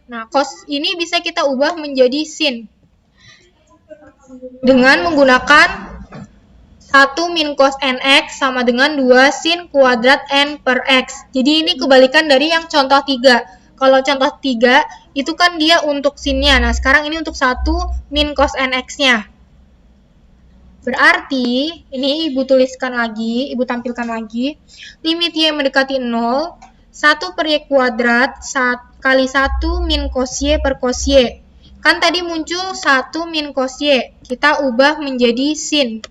Speaker 1: Nah, cos ini bisa kita ubah menjadi sin. Dengan menggunakan 1 min cos NX sama dengan 2 sin kuadrat N per X. Jadi ini kebalikan dari yang contoh 3. Kalau contoh 3, itu kan dia untuk sinnya. Nah, sekarang ini untuk 1 min cos NX-nya. Berarti, ini Ibu tuliskan lagi, Ibu tampilkan lagi. Limit Y mendekati 0, 1 per Y kuadrat kali 1 min cos Y per cos Y. Kan tadi muncul 1 min cos Y. Kita ubah menjadi sin.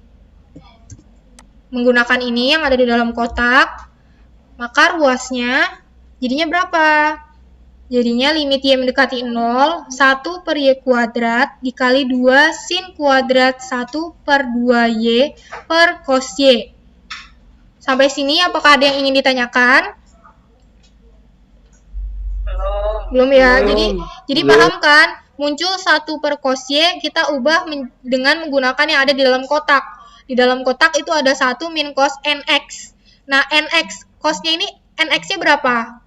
Speaker 1: Menggunakan ini yang ada di dalam kotak, maka ruasnya jadinya berapa? Jadinya limit Y mendekati 0, 1 per Y kuadrat dikali 2 sin kuadrat 1 per 2Y per cos Y. Sampai sini apakah ada yang ingin ditanyakan? Belum ya? Jadi paham kan? Muncul 1 per cos Y, kita ubah dengan menggunakan yang ada di dalam kotak. Di dalam kotak itu ada 1 min cos NX. Nah, NX, cosnya ini, NX-nya berapa?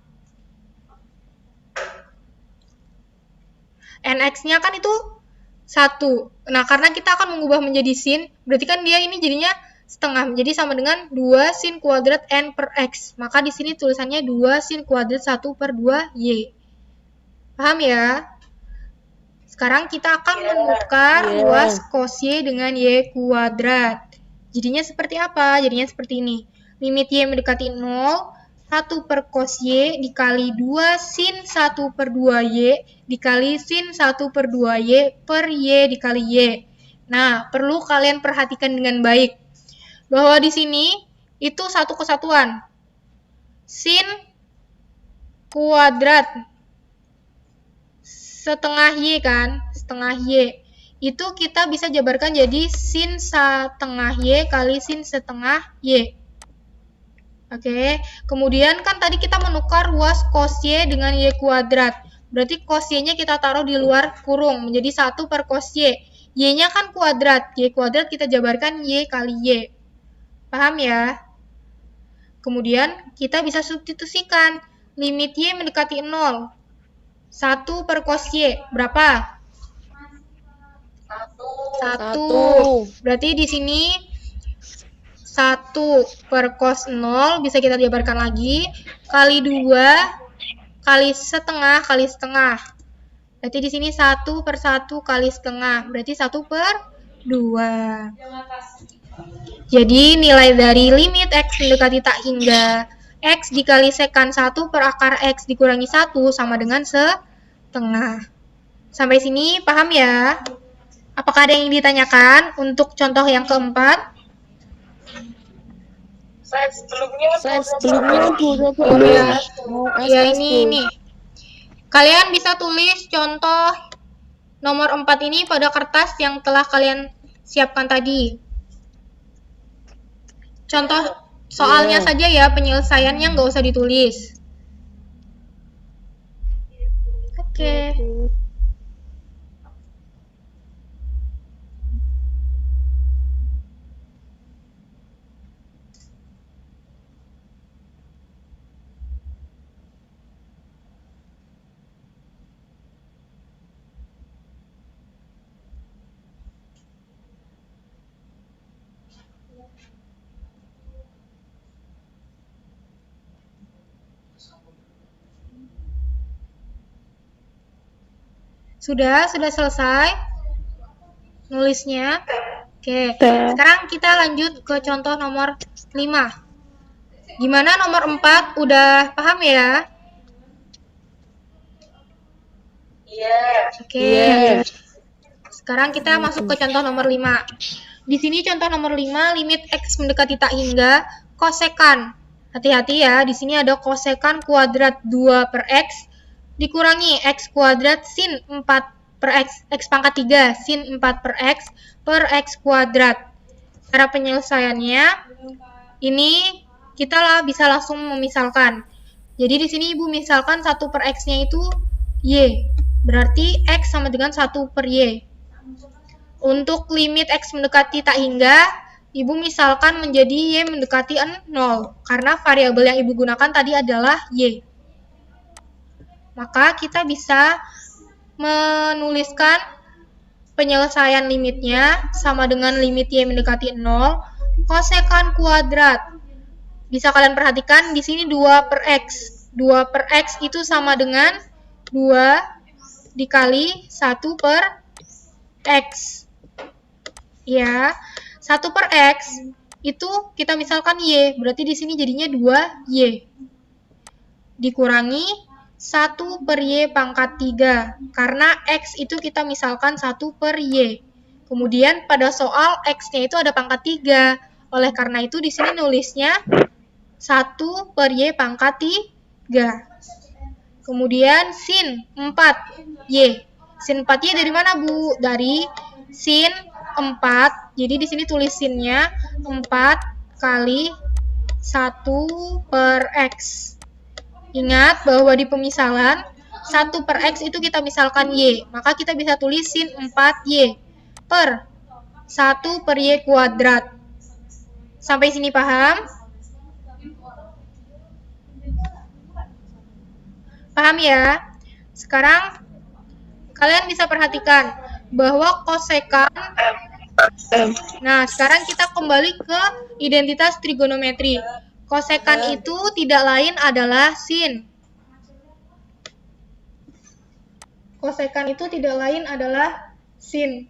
Speaker 1: NX-nya kan itu 1. Nah, karena kita akan mengubah menjadi sin, berarti kan dia ini jadinya setengah. Jadi sama dengan 2 sin kuadrat N per X. Maka di sini tulisannya 2 sin kuadrat 1 per 2Y. Paham ya? Sekarang kita akan menukar ruas cos Y dengan Y kuadrat. Jadinya seperti apa? Jadinya seperti ini. Limit Y mendekati 0, 1 per cos Y dikali 2 sin 1 per 2Y dikali sin 1 per 2Y per Y dikali Y. Nah, perlu kalian perhatikan dengan baik. Bahwa di sini itu satu kesatuan. Sin kuadrat setengah Y kan? Setengah Y. Itu kita bisa jabarkan jadi sin setengah Y kali sin setengah Y. Oke, kemudian kan tadi kita menukar ruas cos Y dengan Y kuadrat. Berarti cos Y-nya kita taruh di luar kurung, menjadi 1 per cos Y. Y-nya kan kuadrat, Y kuadrat kita jabarkan Y kali Y. Paham ya? Kemudian kita bisa substitusikan. Limit Y mendekati 0. 1 per cos Y, berapa? 1. Berarti di sini 1 per cos 0 bisa kita jabarkan lagi kali 2 kali setengah kali setengah. Berarti di sini 1 per 1 kali setengah. Berarti 1 per 2. Jadi nilai dari limit X mendekati tak hingga X dikali sekan 1 per akar X dikurangi 1 sama dengan setengah. Sampai sini paham ya? Apakah ada yang ditanyakan untuk contoh yang keempat?
Speaker 2: Sebelumnya
Speaker 1: Ya ini. Kalian bisa tulis contoh nomor 4 ini pada kertas yang telah kalian siapkan tadi. Contoh soalnya saja ya, penyelesaiannya nggak usah ditulis. Oke. Sudah selesai nulisnya. Oke, sekarang kita lanjut ke contoh nomor 5. Gimana nomor 4? Udah paham ya? Oke.
Speaker 2: Iya.
Speaker 1: Sekarang kita masuk ke contoh nomor 5. Di sini contoh nomor 5, limit X mendekati tak hingga kosekan. Hati-hati ya, di sini ada kosekan kuadrat 2 per X dikurangi X kuadrat sin 4 per X pangkat 3 sin 4 per X kuadrat. Cara penyelesaiannya, ini kita bisa langsung memisalkan. Jadi di sini Ibu misalkan 1 per X-nya itu Y. Berarti X sama dengan 1 per Y. Untuk limit X mendekati tak hingga, Ibu misalkan menjadi Y mendekati 0. Karena variabel yang Ibu gunakan tadi adalah Y. Maka kita bisa menuliskan penyelesaian limitnya sama dengan limit Y mendekati 0, kosekan kuadrat. Bisa kalian perhatikan di sini 2 per X. 2 per X itu sama dengan 2 dikali 1 per X. Ya, 1 per X itu kita misalkan Y, berarti di sini jadinya 2Y. Dikurangi 1 per Y pangkat 3, karena X itu kita misalkan 1 per Y. Kemudian pada soal X-nya itu ada pangkat 3, oleh karena itu di sini nulisnya 1 per Y pangkat 3. Kemudian sin 4Y. Sin 4Y dari mana, Bu? Dari sin 4. Jadi di sini tulis sinnya 4 kali 1 per X. Ingat bahwa di pemisalan 1 per X itu kita misalkan Y. Maka kita bisa tulis sin 4Y per 1 per Y kuadrat. Sampai sini paham? Paham ya? Sekarang kalian bisa perhatikan bahwa kosekan. Nah, sekarang kita kembali ke identitas trigonometri. Kosekan itu tidak lain adalah sin. Kosekan itu tidak lain adalah sin.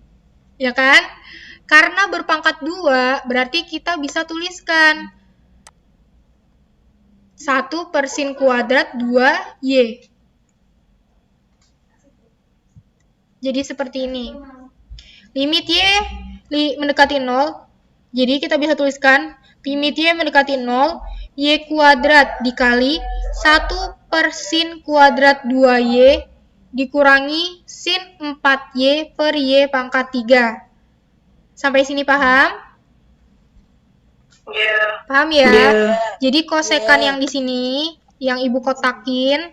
Speaker 1: Ya kan? Karena berpangkat 2, berarti kita bisa tuliskan 1 per sin kuadrat 2Y. Jadi seperti ini. Limit Y mendekati 0. Jadi kita bisa tuliskan limit Y mendekati 0, Y kuadrat dikali 1 per sin kuadrat 2Y dikurangi sin 4Y per Y pangkat 3. Sampai sini paham? Paham ya? Jadi kosekan yang di sini, yang Ibu kotakin,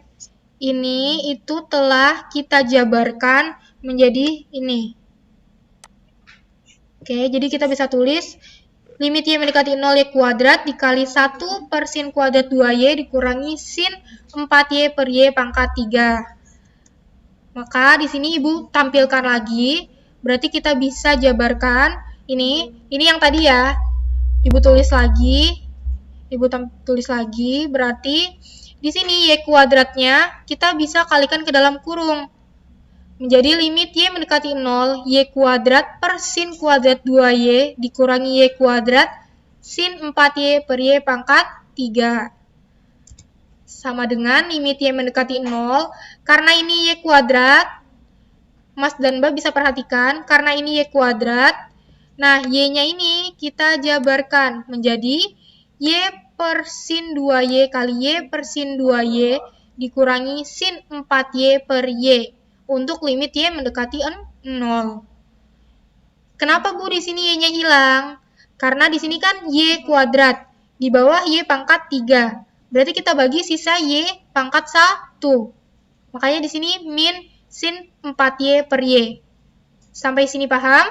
Speaker 1: ini itu telah kita jabarkan menjadi ini. Oke, jadi kita bisa tulis limit Y mendekati 0 Y kuadrat dikali 1 per sin kuadrat 2Y dikurangi sin 4Y per Y pangkat 3. Maka di sini Ibu tampilkan lagi, berarti kita bisa jabarkan ini yang tadi ya. Ibu tulis lagi, berarti di sini Y kuadratnya kita bisa kalikan ke dalam kurung. Menjadi limit Y mendekati 0, Y kuadrat per sin kuadrat 2Y dikurangi Y kuadrat sin 4Y per Y pangkat 3. Sama dengan limit Y mendekati 0, karena ini Y kuadrat, Mas dan Mbak bisa perhatikan, karena ini Y kuadrat, nah Y-nya ini kita jabarkan menjadi Y per sin 2Y kali Y per sin 2Y dikurangi sin 4Y per Y. Untuk limit Y mendekati 0. Kenapa Bu di sini Y-nya hilang? Karena di sini kan Y kuadrat, di bawah Y pangkat 3. Berarti kita bagi sisa Y pangkat 1. Makanya di sini min sin 4Y per Y. Sampai sini paham?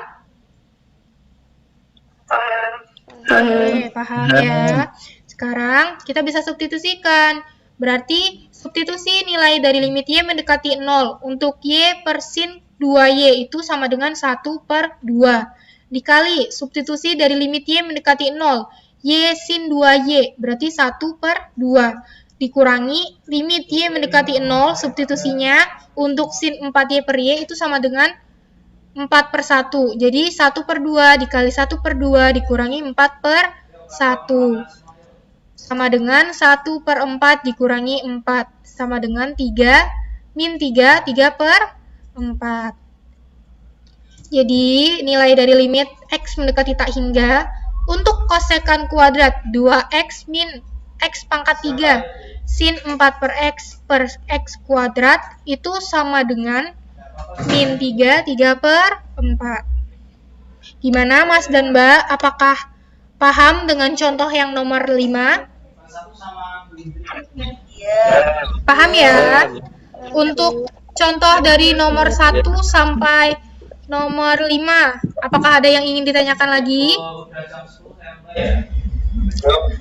Speaker 1: Oke, paham ya. Sekarang kita bisa substitusikan. Berarti substitusi nilai dari limit Y mendekati 0 untuk Y per sin 2Y itu sama dengan 1 per 2. Dikali substitusi dari limit Y mendekati 0, Y sin 2Y, berarti 1 per 2. Dikurangi limit Y mendekati 0, substitusinya untuk sin 4Y per Y itu sama dengan 4 per 1. Jadi 1 per 2 dikali 1 per 2 dikurangi 4 per 1. sama dengan 1/4 dikurangi 4 sama dengan 3 min 3, 3/4. Jadi nilai dari limit X mendekati tak hingga untuk kosekan kuadrat 2X min X pangkat 3 sin 4/X per X kuadrat itu sama dengan min 3, 3/4. Gimana Mas dan Mbak? Apakah paham dengan contoh yang nomor 5? Paham ya? Untuk contoh dari nomor 1 sampai nomor 5, apakah ada yang ingin ditanyakan lagi?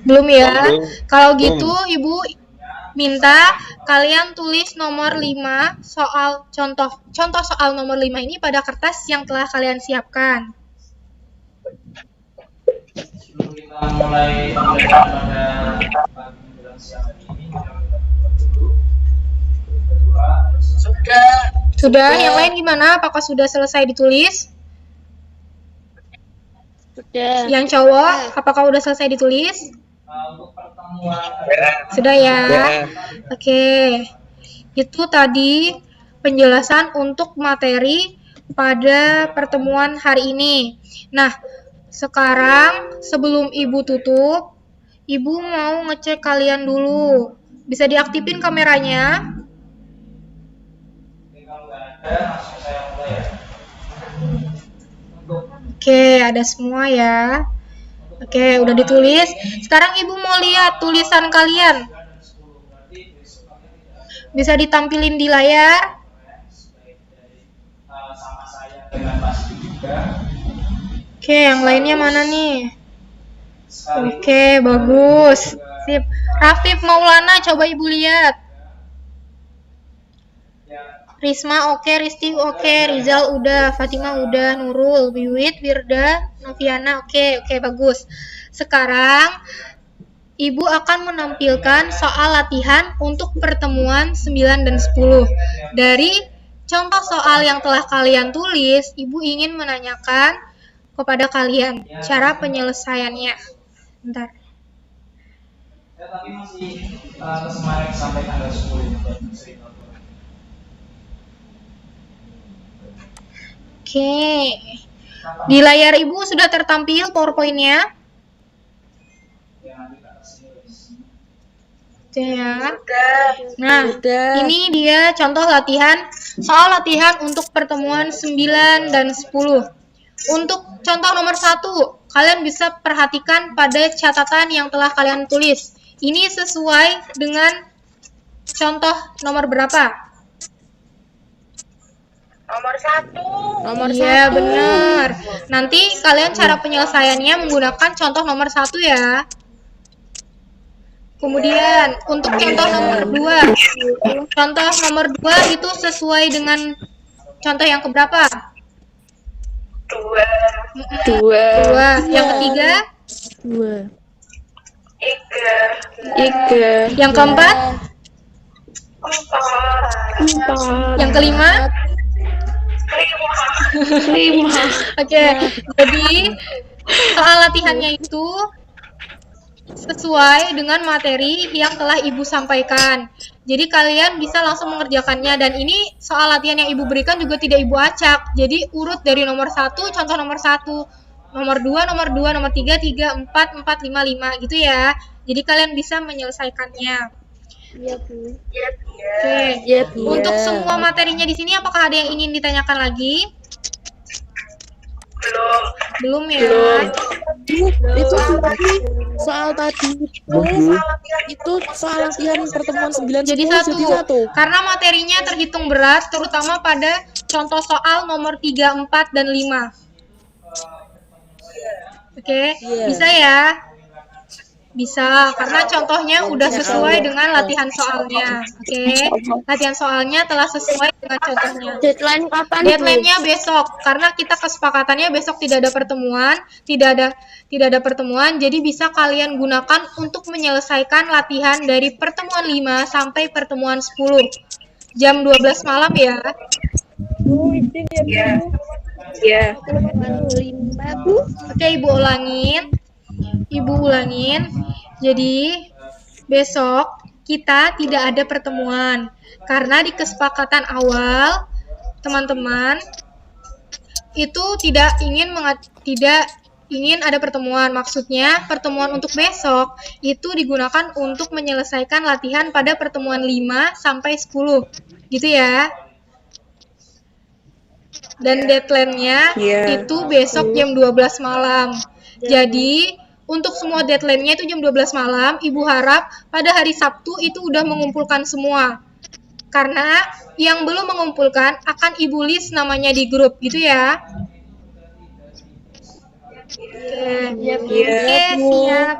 Speaker 1: Belum ya? Kalau gitu Ibu minta kalian tulis nomor 5 soal contoh soal nomor 5 ini pada kertas yang telah kalian siapkan.
Speaker 5: Sebelum kita mulai pada pagi menjelang siang ini,
Speaker 1: Sudah, yang lain gimana? Apakah sudah selesai ditulis?
Speaker 3: Sudah.
Speaker 1: Yang cowok, apakah udah selesai ditulis?
Speaker 5: untuk pertemuan
Speaker 1: Sudah ya? Oke. Itu tadi penjelasan untuk materi pada pertemuan hari ini. Nah, sekarang sebelum Ibu tutup, Ibu mau ngecek kalian dulu. Bisa diaktifin kameranya?
Speaker 5: kalau nggak ada langsung saya mulai ya.
Speaker 1: Oke, ada semua ya. Oke, udah ditulis. Sekarang Ibu mau lihat tulisan kalian. Bisa ditampilin di layar.
Speaker 5: Sama saya dengan Mas juga.
Speaker 1: Oke, yang lainnya mana nih? Oke, bagus. Sip. Rafif Maulana, coba Ibu lihat. Risma oke, Risti oke, Rizal udah, Fatima udah, Nurul, Wiwit, Wirda, Noviana oke, bagus. Sekarang Ibu akan menampilkan soal latihan untuk pertemuan 9 dan 10. Dari contoh soal yang telah kalian tulis, Ibu ingin menanyakan kepada kalian cara penyelesaiannya. Bentar.
Speaker 5: Saya tadi masih kemarin sampai tanggal 10.
Speaker 1: Oke. Di layar Ibu sudah tertampil PowerPoint-nya? Ya. Nah, ini dia contoh latihan, soal latihan untuk pertemuan 9 dan 10. Untuk contoh nomor 1, kalian bisa perhatikan pada catatan yang telah kalian tulis. Ini sesuai dengan contoh nomor berapa?
Speaker 2: Nomor
Speaker 1: Iya,
Speaker 2: 1.
Speaker 1: benar. Nanti kalian cara penyelesaiannya menggunakan contoh nomor 1 ya. Kemudian untuk contoh nomor 2. Contoh nomor 2 itu sesuai dengan contoh yang keberapa? 2. Yang ketiga?
Speaker 3: 2. 3.
Speaker 1: Yang keempat?
Speaker 3: 4.
Speaker 1: Yang kelima?
Speaker 3: 5.
Speaker 1: Oke, jadi soal latihannya itu sesuai dengan materi yang telah Ibu sampaikan. Jadi kalian bisa langsung mengerjakannya, dan ini soal latihan yang Ibu berikan juga tidak Ibu acak. Jadi urut dari nomor 1, contoh nomor 1, nomor 2, nomor 2, nomor 3, 3, 4, 4, 5, 5 gitu ya. Jadi kalian bisa menyelesaikannya.
Speaker 3: Iya, Bu.
Speaker 1: Oke.
Speaker 3: Iya.
Speaker 1: Untuk semua materinya di sini apakah ada yang ingin ditanyakan lagi? Belum ya?
Speaker 2: Itu soal tadi itu soal latihan pertemuan 9
Speaker 1: Jadi
Speaker 2: 10
Speaker 1: satu.
Speaker 2: jadi 1.
Speaker 1: Karena materinya terhitung berat, terutama pada contoh soal nomor 3, 4, dan 5. Oke,
Speaker 2: Iya.
Speaker 1: bisa ya? Bisa, karena contohnya udah sesuai dengan latihan soalnya. Oke, latihan soalnya telah sesuai dengan contohnya.
Speaker 3: Deadline kapan, Bu?
Speaker 1: Deadline-nya besok, karena kita kesepakatannya besok tidak ada pertemuan, tidak ada pertemuan, jadi bisa kalian gunakan untuk menyelesaikan latihan dari pertemuan 5 sampai pertemuan 10. Jam 12 malam ya.
Speaker 3: Iya.
Speaker 1: 5, Bu. Oke, Ibu ulangin. Jadi, besok kita tidak ada pertemuan karena di kesepakatan awal teman-teman itu tidak ingin ada pertemuan. Maksudnya, pertemuan untuk besok itu digunakan untuk menyelesaikan latihan pada pertemuan 5 sampai 10. Gitu ya. Dan deadline-nya itu besok jam 12 malam. Jadi, untuk semua deadline-nya itu jam 12 malam, Ibu harap pada hari Sabtu itu udah mengumpulkan semua. Karena yang belum mengumpulkan akan Ibu list namanya di grup, gitu ya. Oke, siap.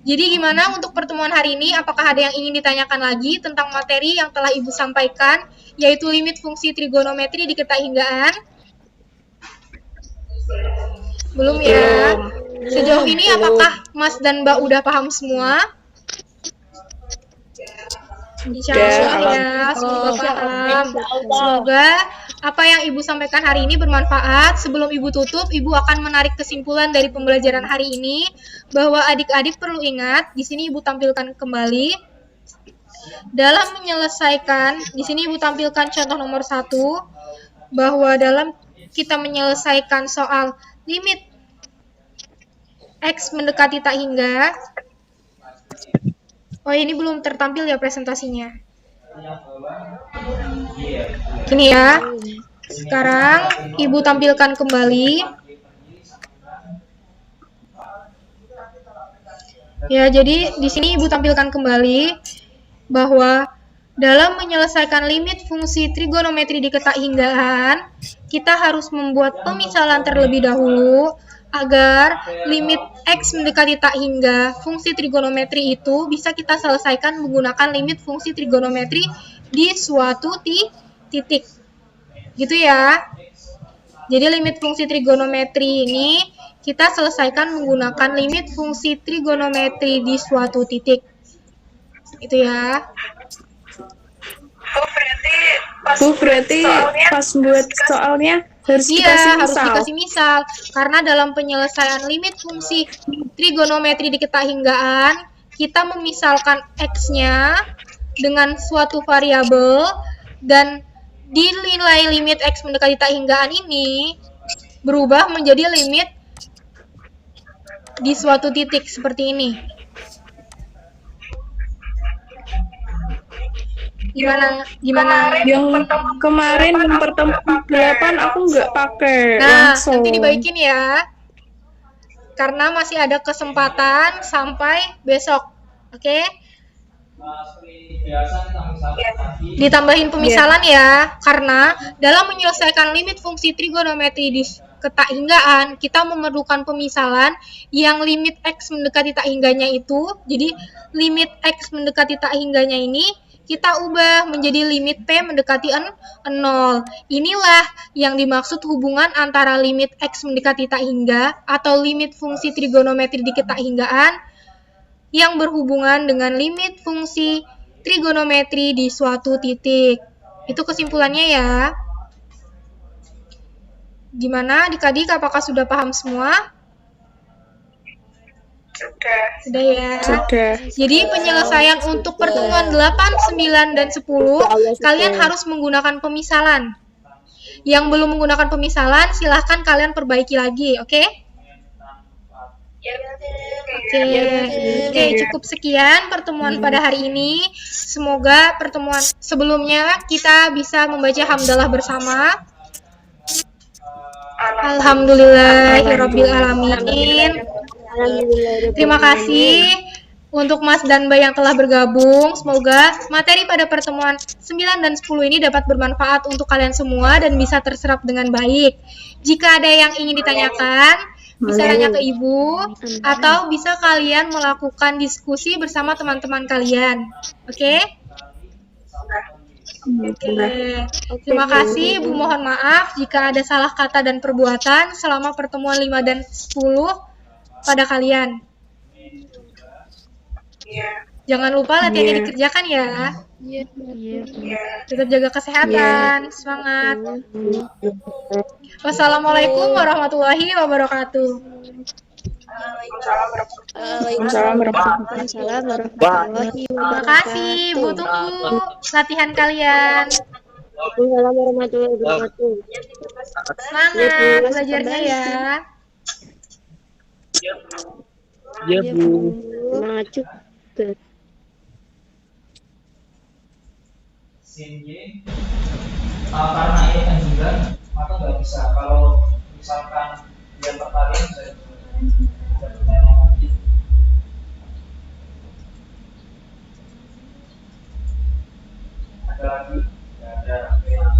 Speaker 1: Jadi gimana untuk pertemuan hari ini? Apakah ada yang ingin ditanyakan lagi tentang materi yang telah Ibu sampaikan, yaitu limit fungsi trigonometri di ketakinggaan? Belum ya? Sejauh ini apakah Mas dan Mbak udah paham semua? Insya Allah ya, semoga paham. Semoga apa yang Ibu sampaikan hari ini bermanfaat. Sebelum Ibu tutup, Ibu akan menarik kesimpulan dari pembelajaran hari ini bahwa adik-adik perlu ingat, di sini Ibu tampilkan kembali dalam menyelesaikan, di sini Ibu tampilkan contoh nomor 1 bahwa dalam kita menyelesaikan soal limit X mendekati tak hingga. Oh, ini belum tertampil ya presentasinya. Ini ya. Sekarang Ibu tampilkan kembali. Ya, jadi di sini Ibu tampilkan kembali bahwa dalam menyelesaikan limit fungsi trigonometri di ketakinggaan, kita harus membuat pemisalan terlebih dahulu agar limit X mendekati tak hingga fungsi trigonometri itu bisa kita selesaikan menggunakan limit fungsi trigonometri di suatu titik. Gitu ya. Jadi limit fungsi trigonometri ini kita selesaikan menggunakan limit fungsi trigonometri di suatu titik. Itu ya.
Speaker 3: Berarti pas buat soalnya harus
Speaker 1: harus dikasih misal. Karena dalam penyelesaian limit fungsi trigonometri di ketakinggaan, kita memisalkan X-nya dengan suatu variabel, dan di nilai limit X mendekati takhinggaan ini berubah menjadi limit di suatu titik seperti ini. Gimana?
Speaker 3: Yang kemarin pertemuan 8 aku nggak pakai langsung.
Speaker 1: Nanti dibaikin ya. Karena masih ada kesempatan sampai besok. Oke? Ditambahin pemisalan ya. Karena dalam menyelesaikan limit fungsi trigonometri di ketakinggaan, kita memerlukan pemisalan yang limit X mendekati tak hingganya itu. Jadi limit X mendekati tak hingganya ini kita ubah menjadi limit P mendekati 0. Inilah yang dimaksud hubungan antara limit X mendekati tak hingga atau limit fungsi trigonometri di ketakinggaan yang berhubungan dengan limit fungsi trigonometri di suatu titik. Itu kesimpulannya ya. Gimana adik-adik, apakah sudah paham semua? Sudah ya.
Speaker 3: Sudah.
Speaker 1: Jadi penyelesaian untuk pertemuan 8, 9, dan 10 kalian harus menggunakan pemisalan. Yang belum menggunakan pemisalan silahkan kalian perbaiki lagi, oke? Oke, cukup sekian pertemuan pada hari ini. Semoga pertemuan sebelumnya kita bisa membaca hamdalah bersama. Alhamdulillahirabbil alamin. Terima kasih untuk Mas dan Mbak yang telah bergabung. Semoga materi pada pertemuan 9 dan 10 ini dapat bermanfaat untuk kalian semua dan bisa terserap dengan baik. Jika ada yang ingin ditanyakan, bisa tanya ke Ibu atau bisa kalian melakukan diskusi bersama teman-teman kalian. Oke? Terima kasih Ibu, mohon maaf jika ada salah kata dan perbuatan selama pertemuan 5 dan 10 pada kalian. Jangan lupa latihannya dikerjakan ya. Tetap jaga kesehatan, semangat. Wassalamualaikum warahmatullahi wabarakatuh.
Speaker 3: Waalaikumsalam
Speaker 2: Waalaikumsalam warahmatullahi
Speaker 1: Terima kasih, Bu. Tunggu latihan kalian.
Speaker 2: Waalaikumsalam warahmatullahi wabarakatuh.
Speaker 1: Semangat belajarnya ya.
Speaker 4: Ya Bu.
Speaker 2: Semangat juga.
Speaker 5: Sin Y. Karena ini kan juga, maka nggak bisa. Kalau misalkan dia pertalian, saya bertanya lagi. Ada lagi? Nggak ada.